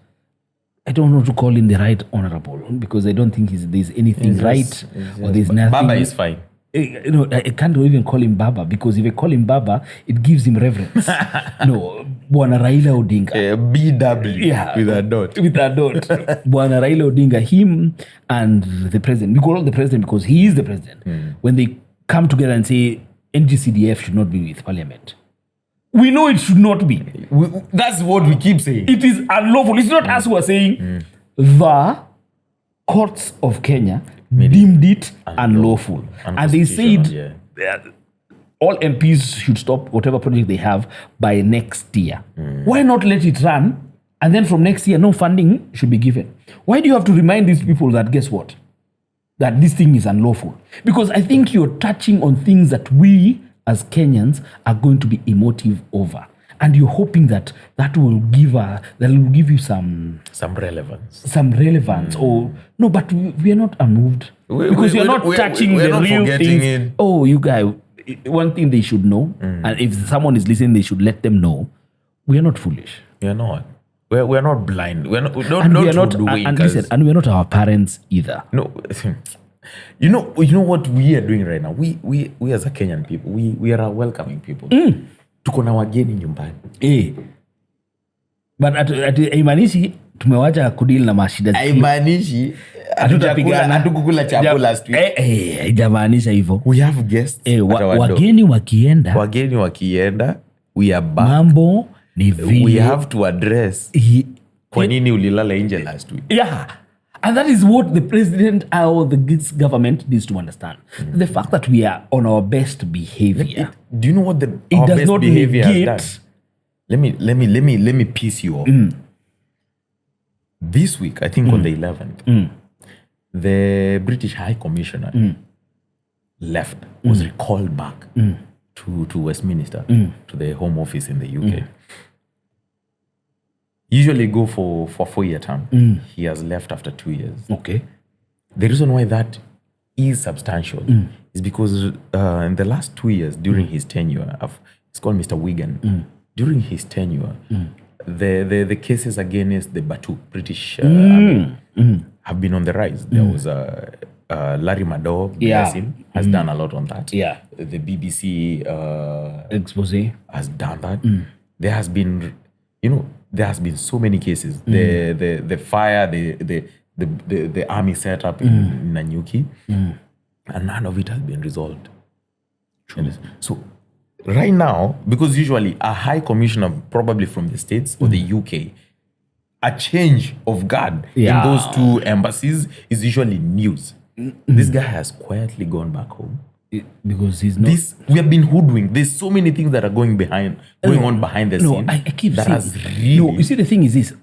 I don't know to call him the right honorable, because I don't think there's anything right or there's nothing. Baba is fine. I can't even call him Baba, because if I call him Baba, it gives him reverence. No, Bwana Raila Odinga. BW with a dot. With a dot. Bwana Raila Odinga, him and the president. We call him the president because he is the president. When they come together and say NGCDF should not be with parliament, we know it should not be. That's what we keep saying. It is unlawful. It's not us who are saying the courts of Kenya deemed it unlawful. And they said all MPs should stop whatever project they have by next year. Why not let it run? And then from next year, no funding should be given. Why do you have to remind these people that, guess what? That this thing is unlawful? Because I think you're touching on things that we as Kenyans are going to be emotive over. And you're hoping that will give you some relevance. Or no, but we are not unmoved, because you're not touching the real things. Oh, you guys, one thing they should know, and if someone is listening, they should let them know, we are not foolish. We are not. We're not blind. We're not. And we are not. And listen, and we're not our parents either. No. You know what we are doing right now. We as a Kenyan people, we are a welcoming people. Tuko na wageni nyumbani. But haimaanishi tumewacha kudili na mashida. Haimaanishi hatukukula chapo last week. Haijamaanisha hivyo. We have guests. Wageni wakienda, we are back. Mambo ni vile. We have to address kwa nini ulilala nje last week. Yeah. And that is what the president or the government needs to understand. The fact that we are on our best behavior. Do you know what our does best not behavior negate. has done? Let me piece you off. This week, I think on the 11th, the British High Commissioner left, was recalled back to Westminster, to the Home Office in the UK. Usually go for 4-year term. He has left after 2 years. Okay. The reason why that is substantial is because in the last 2 years, during his tenure, it's called Mr. Wigan. During his tenure, the cases against the British Army have been on the rise. There was Larry Madowo, has done a lot on that. Yeah. The BBC expose has done that. There has been, there has been so many cases. The fire, the army set up in Nanyuki, and none of it has been resolved. True. So right now, because usually a high commissioner, probably from the States or the UK, a change of guard in those two embassies is usually news. This guy has quietly gone back home. Because he's not. We have been hoodwinked. There's so many things that are going on behind the scene. I keep that saying. has really. No, you see, the thing is this.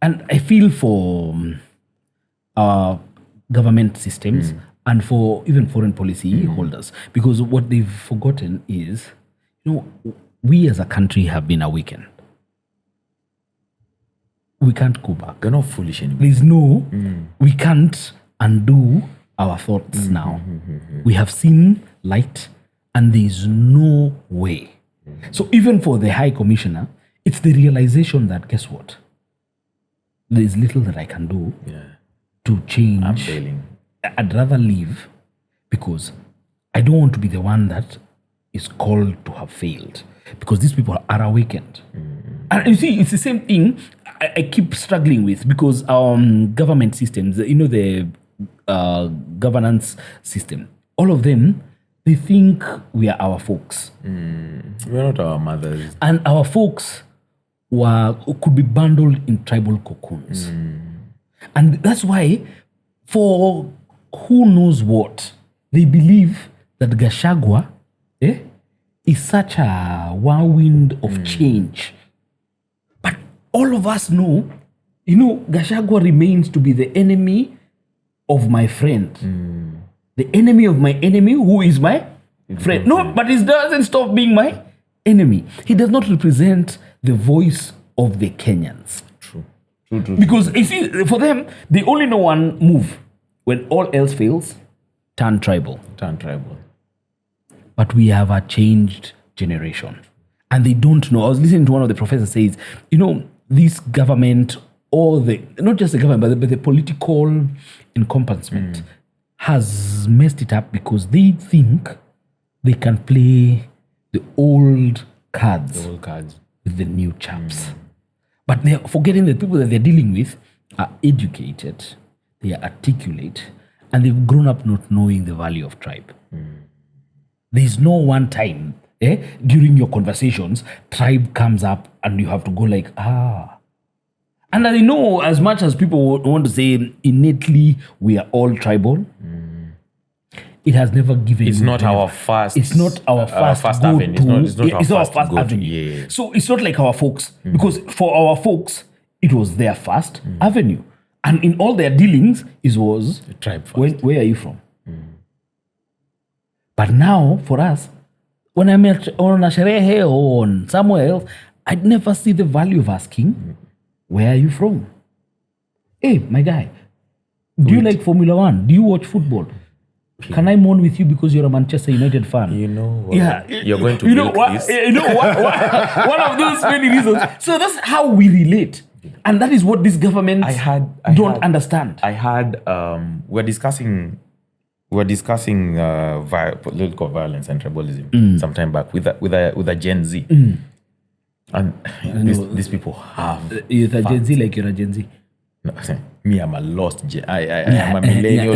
And I feel for our government systems and for even foreign policy holders, because what they've forgotten is, we as a country have been awakened. We can't go back. We're not foolish anymore. There's no. We can't undo our thoughts now. We have seen light, and there's no way. So even for the High Commissioner, it's the realization that, guess what? There's little that I can do to change. I'm failing. I'd rather leave, because I don't want to be the one that is called to have failed, because these people are awakened. And you see, it's the same thing I keep struggling with, because government systems, the governance system, all of them, they think we are our folks. We're not our mothers. And our folks could be bundled in tribal cocoons. And that's why, for who knows what, they believe that Gachagua is such a whirlwind of change. But all of us know, Gachagua remains to be the enemy of my friend. The enemy of my enemy, who is my friend. No, but it doesn't stop being my enemy. He does not represent the voice of the Kenyans. True. Because you see, for them, they only know one move. When all else fails, turn tribal. But we have a changed generation. And they don't know. I was listening to one of the professors says, this government, not just the government, but the political encompassment has messed it up because they think they can play the old cards with the new chaps. But they're forgetting that people that they're dealing with are educated, they are articulate, and they've grown up not knowing the value of tribe. There's no one time during your conversations, tribe comes up and you have to go like, And I know as much as people want to say innately we are all tribal, it has never given. It's not our first. It's not our first avenue. It's not our first avenue. Yeah. So it's not like our folks, because for our folks, it was their first avenue. And in all their dealings, it was the tribe first. Where are you from? But now, for us, when I'm on a sherehe or on somewhere else, I'd never see the value of asking, where are you from? Hey, my guy, do you like Formula One? Do you watch football? Can I mourn with you because you're a Manchester United fan? You know what? Yeah. You're going to this. One of those many reasons. So that's how we relate. And that is what this government don't understand. I had, we're discussing political violence and tribalism some time back with a Gen Z. And these people have... You're a Gen Z like you're a Gen Z. No, me, I'm a lost Gen. I am a millennial.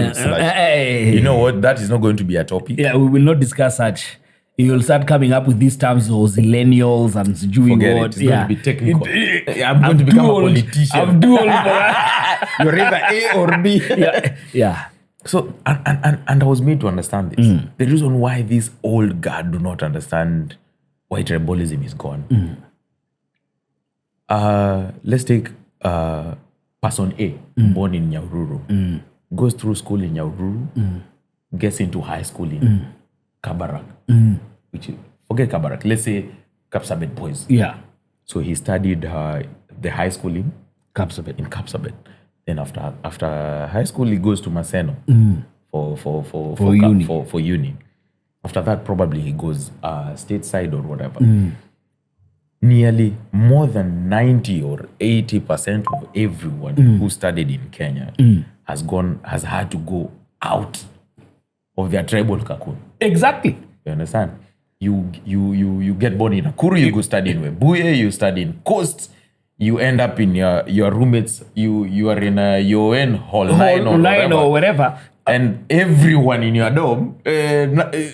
You know what? That is not going to be a topic. Yeah, we will not discuss such. You'll start coming up with these terms of zillennials and Forget it. It's going to be technical. I'm going to become a politician. I'm too old for that. You're either A or B. Yeah. So, and I was made to understand this. The reason why this old guard do not understand why tribalism is gone. Let's take person A, born in Nyahururu, goes through school in Nyahururu, gets into high school in Kabarak. Forget Kabarak. Let's say Kapsabet boys. Yeah. So he studied the high school in Kapsabet. Then after high school, he goes to Maseno for uni. After that, probably he goes stateside or whatever. Nearly more than 90 or 80% of everyone who studied in Kenya has had to go out of their tribal cocoon. Exactly. You understand? You get born in Nakuru, you go study in Webuye, you study in Coast, you end up in your roommates, you are in your own hall 9 or whatever. And everyone in your dorm,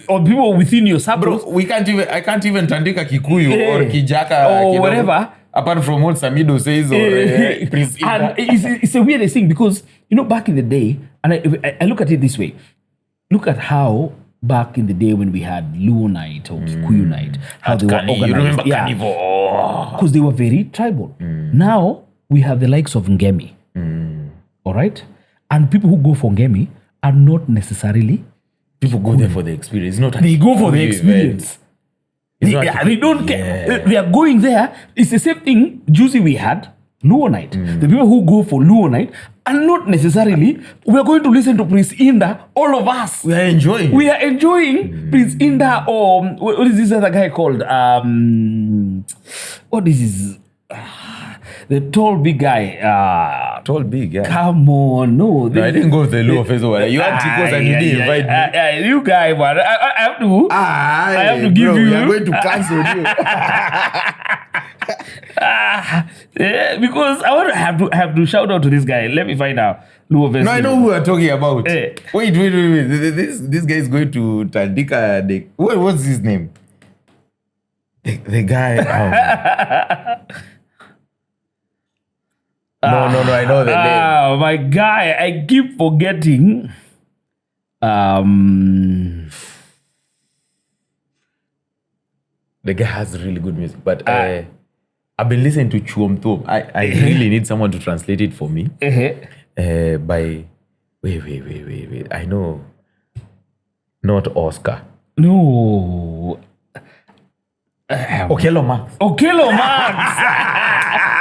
or people within your suburbs, bro, I can't even tandika Kikuyu or Kijaka or whatever. Apart from what Samido says or Prince And it's a weirdest thing because back in the day, and I look at it this way. Look at how back in the day when we had Luo night or Kikuyu night, how they were organized. You remember Carnival? Because they were very tribal. Now we have the likes of Ngemi. All right? And people who go for Ngemi are not necessarily... People go there for the experience. They go for the experience. They don't care. They are going there. It's the same thing Juicy we had, Luo night. The people who go for Luo night are not necessarily, we are going to listen to Prince Inda, all of us. We are enjoying Prince Inda or what is this other guy called? What is his... the tall big guy. Come on, no. I didn't go to the Luo festival. You had Ticos and you didn't invite me. You guy, man. I have to. I have to give you. We are going to cancel you. Because I have to shout out to this guy. Let me find out. Luo festival. No, I know who we're talking about. Wait. This guy is going to Tandika. What's his name? The guy. No, I know the name. My guy, I keep forgetting. The guy has really good music, but I've been listening to Chuom Tom. I really need someone to translate it for me. Wait. I know. Not Oscar. No. Okello Max. Okello Max.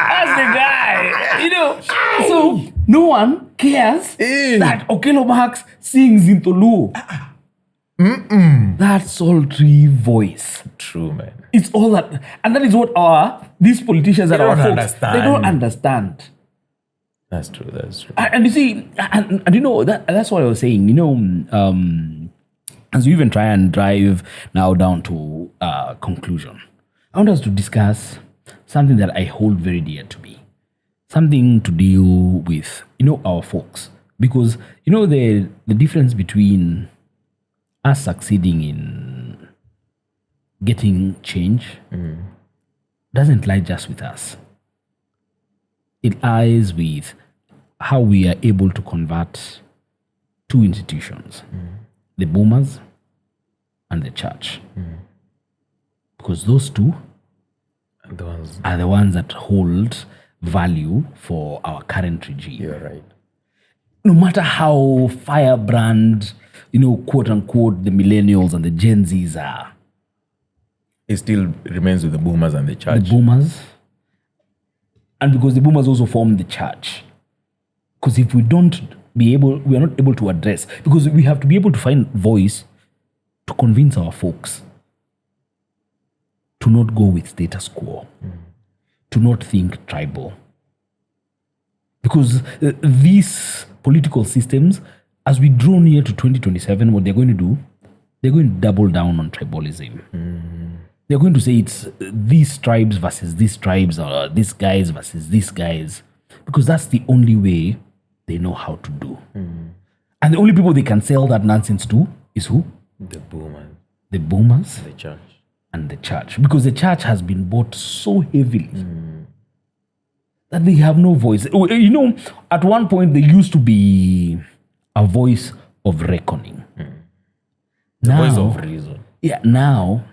That's the guy. So no one cares that Okello Max sings in Tolu. That sultry voice. True, man. It's all that. And that is what these politicians are our folks. They don't understand. That's true. And you see, and that's what I was saying. As we even try and drive now down to conclusion, I want us to discuss something that I hold very dear to me. Something to deal with, our folks. Because, the difference between us succeeding in getting change doesn't lie just with us. It lies with how we are able to convert two institutions, the boomers and the church. Because those two are the ones that hold value for our current regime. You're right. No matter how firebrand, quote unquote, the millennials and the Gen Zs are, it still remains with the boomers and the church. The boomers. And because the boomers also form the church. Because if we are not able to address, because we have to be able to find voice to convince our folks to not go with status quo, to not think tribal. Because these political systems, as we draw near to 2027, what they're going to do, they're going to double down on tribalism. They're going to say it's these tribes versus these tribes, or these guys versus these guys, because that's the only way they know how to do. And the only people they can sell that nonsense to is who? The boomers. The boomers. The church. And the church. Because the church has been bought so heavily that they have no voice. At one point there used to be a voice of reckoning. Voice of reason. Yeah, now,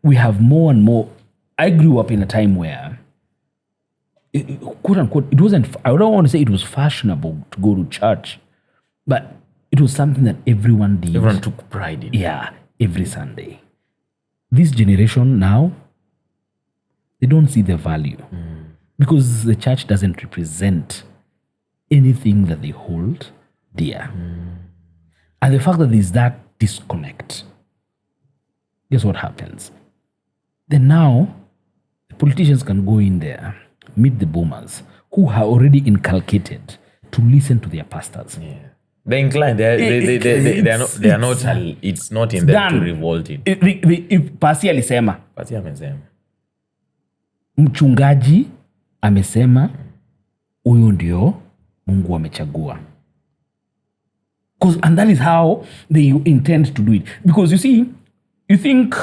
we have more and more. I grew up in a time where, quote unquote, it wasn't, I don't want to say it was fashionable to go to church, but it was something that everyone did. Everyone took pride in. Yeah, every Sunday. This generation now, they don't see the value because the church doesn't represent anything that they hold dear. And the fact that there's that disconnect, guess what happens? Then now, the politicians can go in there, meet the boomers who are already inculcated to listen to their pastors. Yeah. They're inclined. They are not. It's not in them to revolt it. Pasi alisema. Pasi amesema. Mchungaji amesema huyu ndio Mungu amechagua. And that is how they intend to do it. Because you see, you think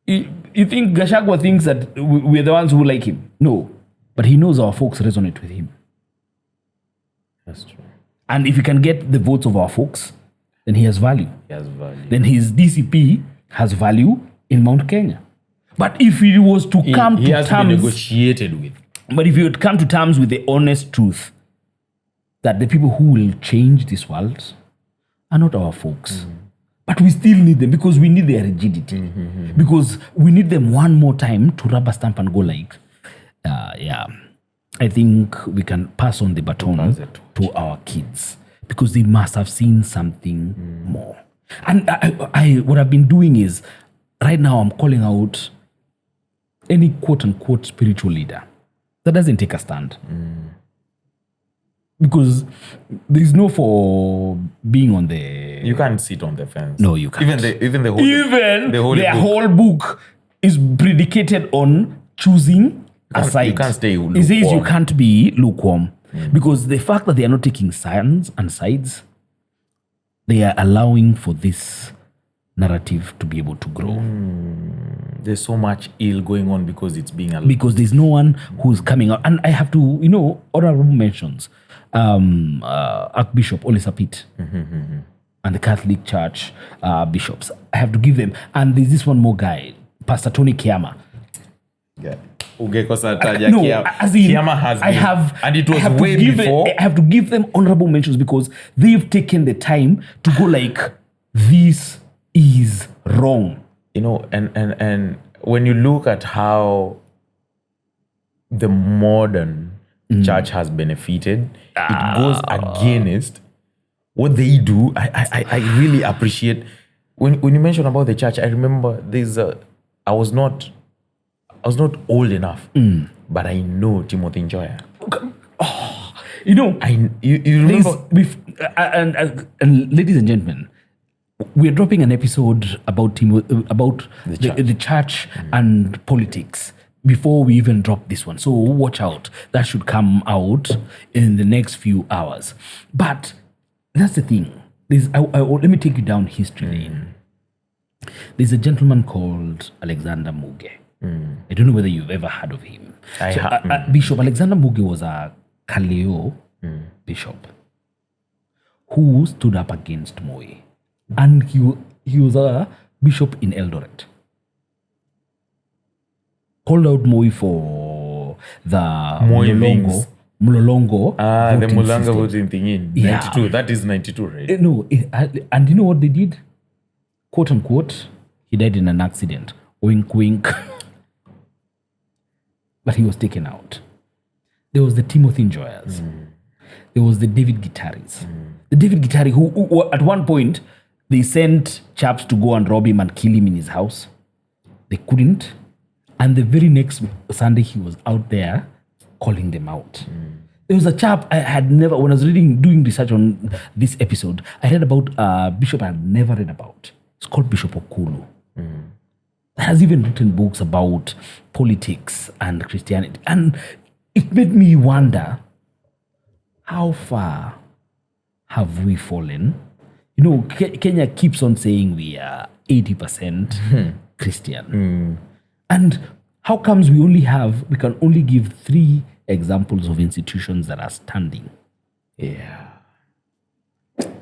Gachagua thinks that we're the ones who like him. No. But he knows our folks resonate with him. That's true. And if he can get the votes of our folks, then he has value. He has value. Then his DCP has value in Mount Kenya. But if he was to come to terms... He has to be negotiated with. But if he would come to terms with the honest truth that the people who will change this world are not our folks. But we still need them because we need their rigidity. Because we need them one more time to rubber stamp and go like, I think we can pass on the baton to our kids because they must have seen something more. And I what I've been doing is, right now I'm calling out any quote-unquote spiritual leader that doesn't take a stand. Because there's no for being on the... You can't sit on the fence. No, you can't. Even their whole book is predicated on choosing a side. You can't stay lukewarm. It says you can't be lukewarm. Because the fact that they are not taking sides and sides, they are allowing for this narrative to be able to grow. There's so much ill going on because it's being allowed. Because there's no one who's coming out. And I have to, honorable mentions, Archbishop Olisapit and the Catholic Church bishops. I have to give them. And there's this one more guy, Pastor Tony Kiama. Yeah. Kiama has been, and it was way before. I have to give them honorable mentions because they've taken the time to go like, this is wrong. and when you look at how the modern church has benefited, it goes against what they do. I really appreciate when you mention about the church. I remember I was not old enough, but I know Timothy Njoya. You remember? And ladies and gentlemen, we're dropping an episode about the church and politics before we even drop this one. So watch out. That should come out in the next few hours. But that's the thing. Let me take you down history lane. There's a gentleman called Alexander Muge. I don't know whether you've ever heard of him. Bishop Alexander Muge was a Kaleo bishop who stood up against Moi. And he was a bishop in Eldoret. Called out Moi for the Mlolongo. The Mulanga voting thing in 92. That is 92, right? And you know what they did? Quote unquote, he died in an accident. Wink, wink. But he was taken out. There was the Timothy Njoyas. There was the David Gitaris. The David Gitari who at one point, they sent chaps to go and rob him and kill him in his house. They couldn't. And the very next Sunday, he was out there calling them out. There was a chap I had never, when I was doing research on this episode, I read about a bishop I had never read about. It's called Bishop Okulu. Has even written books about politics and Christianity. And it made me wonder, how far have we fallen? Kenya keeps on saying we are 80% Christian. And how comes we can only give 3 examples of institutions that are standing? Yeah.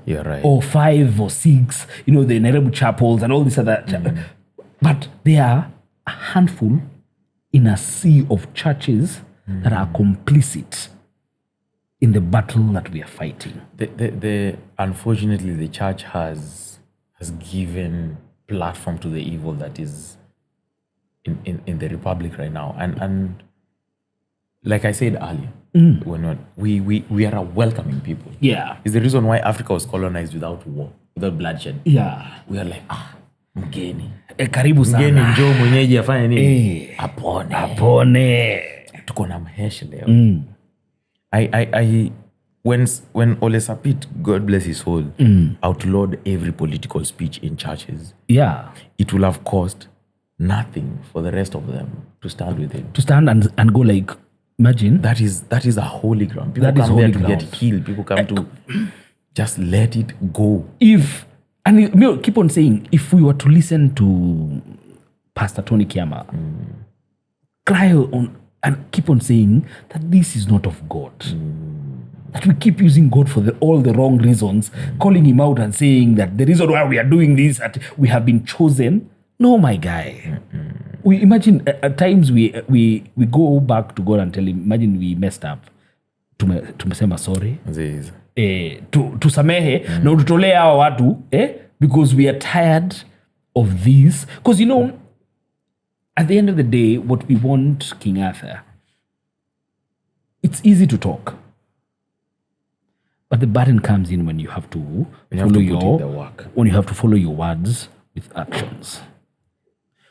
You're right. Or 5 or 6, the Nairobi chapels and all this other. But there are a handful in a sea of churches that are complicit in the battle that we are fighting. Unfortunately, the church has given platform to the evil that is in the republic right now. And like I said earlier, we are a welcoming people. Yeah. It's the reason why Africa was colonized without war, without bloodshed. Yeah. We are like, mgeni. Karibu sana. Mgeni njoo mwenyeji afanye nini? Apone. Tuko na mheshi leo. When Ole Sapit, God bless his soul, outlawed every political speech in churches, it will have cost nothing for the rest of them to stand with him. To stand and go like, imagine. That is a holy ground. People come there to get killed. People come to just let it go. And keep on saying, if we were to listen to Pastor Tony Kiama, cry on and keep on saying that this is not of God. That we keep using God for all the wrong reasons, calling him out and saying that the reason why we are doing this, that we have been chosen. No, my guy. We imagine at times we go back to God and tell him, imagine we messed up. Tumesema sorry. Tusamehe na ututolea hawa watu because we are tired of this. Because at the end of the day, what we want, King Arthur, it's easy to talk. But the burden comes in when you have to follow your words with actions.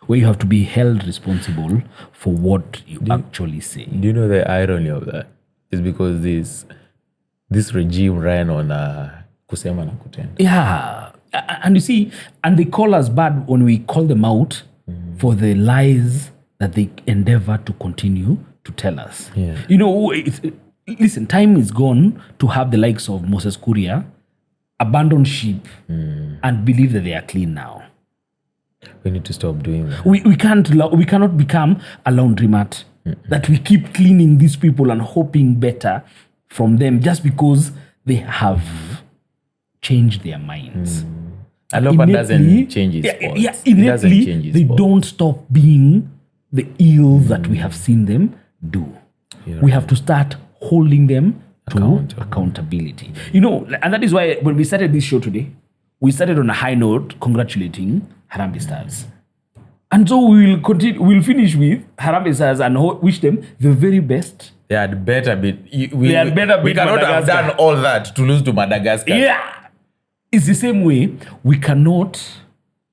Where you have to be held responsible for what you actually say. Do you know the irony of that? It's because this regime ran on kusema na kutenda. Yeah. And you see, and they call us bad when we call them out for the lies that they endeavor to continue to tell us. Yeah. Listen, time is gone to have the likes of Moses Kuria abandon sheep and believe that they are clean now. We need to stop doing that. We cannot become a laundromat that we keep cleaning these people and hoping better from them just because they have changed their minds. Alopa doesn't change his faults. Yeah, innately, they don't stop being the ills that we have seen them do. We have to start holding them to accountability. And that is why when we started this show today, we started on a high note congratulating Harambee Stars. And so we'll continue. We'll finish with Harambee Stars and wish them the very best. They had better be. They had better We beat cannot have Madagascar. done all that to lose to Madagascar. Yeah. It's the same way we cannot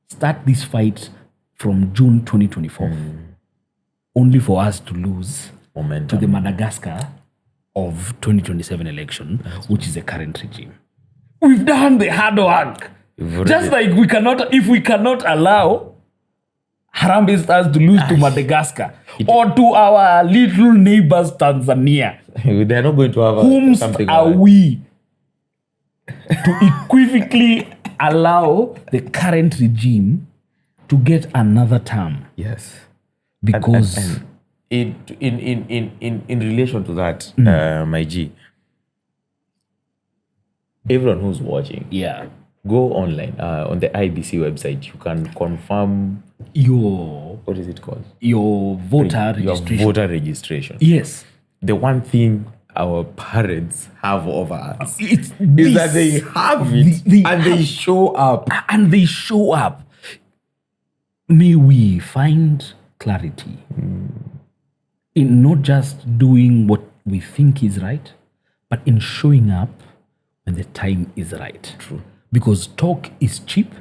start this fight from June 2024 only for us to lose Momentum. to the Madagascar of 2027 election, which is the current regime. We've done the hard work. Just like if we cannot allow Harambee Stars to lose to Madagascar or to our little neighbors Tanzania, They're not going to have whom something are like we to equivocally allow the current regime to get another term? Yes. Because in relation to that, my G, everyone who's watching, go online on the IBC website. You can confirm your what is it called? Your voter Your registration. voter registration. Yes. The one thing our parents have over us It's is that they have it and they show up. And they show up. May we find clarity in not just doing what we think is right, but in showing up when the time is right. True. Because talk is cheap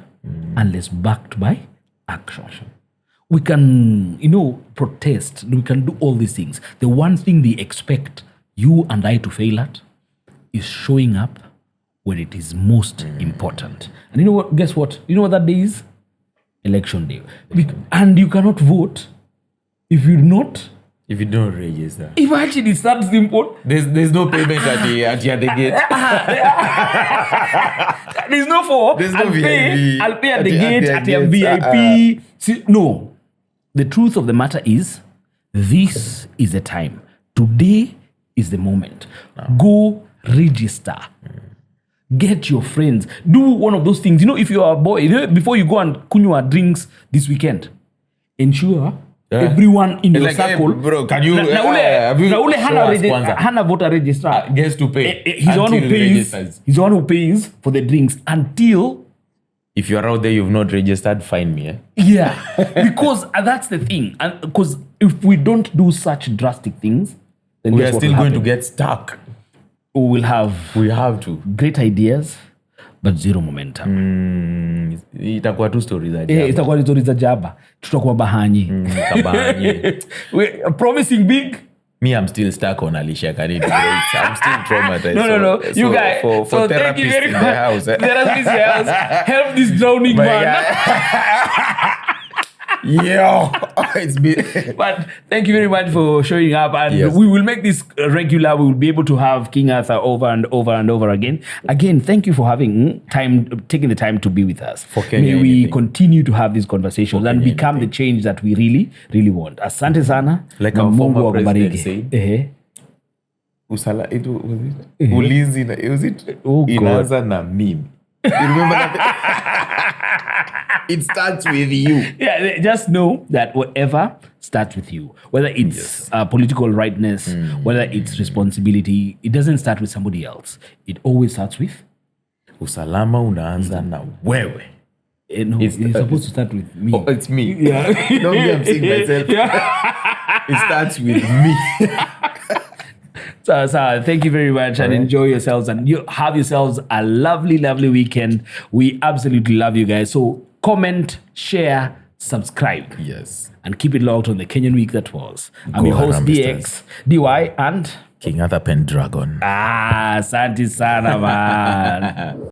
unless backed by action. We can, protest. We can do all these things. The one thing they expect you and I to fail at is showing up when it is most important. And you know what? Guess what? You know what that day is? Election day. And you cannot vote if you don't register. Imagine it's that simple. There's no payment at the gate. There's no for. There's no I'll VIP. I'll pay at the gate, at your VIP. See, no. The truth of the matter is, this is the time. Today is the moment. Go register. Get your friends. Do one of those things. If you are a boy, before you go and kunywa drinks this weekend, ensure everyone in your circle. Hey, bro, can you? Hana voter register. Gets to pay. He's the one who pays. He's the one who pays for the drinks until. If you're out there, you've not registered, find me. Yeah, because that's the thing. And because if we don't do such drastic things, then we are still going to get stuck. We have to. Great ideas, but zero momentum. Itakuwa tu stories za itakuwa story za jaba. Tutakuwa bahanyi. We're promising big. Me, I'm still stuck on Alicia Karidi. I'm still traumatized. No. You guys. For thank you very therapists in much. the house. Therapist in the house. Help this drowning man. Yo, it's been. But thank you very much for showing up, and we will make this regular. We will be able to have King Arthur over and over and over again. Again, thank you for taking the time to be with us. May we continue to have these conversations and become the change that we really, really want. Asante sana. Like our former president said. Usala, was it? Ulinzi, was it? Oh, Inaanza na meme. You remember that? It starts with you. Yeah, just know that whatever starts with you, whether it's political rightness, whether it's responsibility, it doesn't start with somebody else. It always starts with usalama unaanza na wewe. No, it's supposed to start with me. Oh, it's me. Yeah. No, me, I'm seeing myself. It starts with me. So, thank you very much and enjoy yourselves, and you have yourselves a lovely, lovely weekend. We absolutely love you guys. So comment, share, subscribe. Yes. And keep it locked on the Kenyan Week That Was. I'm your host, DX, DY, and King Arthur Pendragon. Santi sana, man.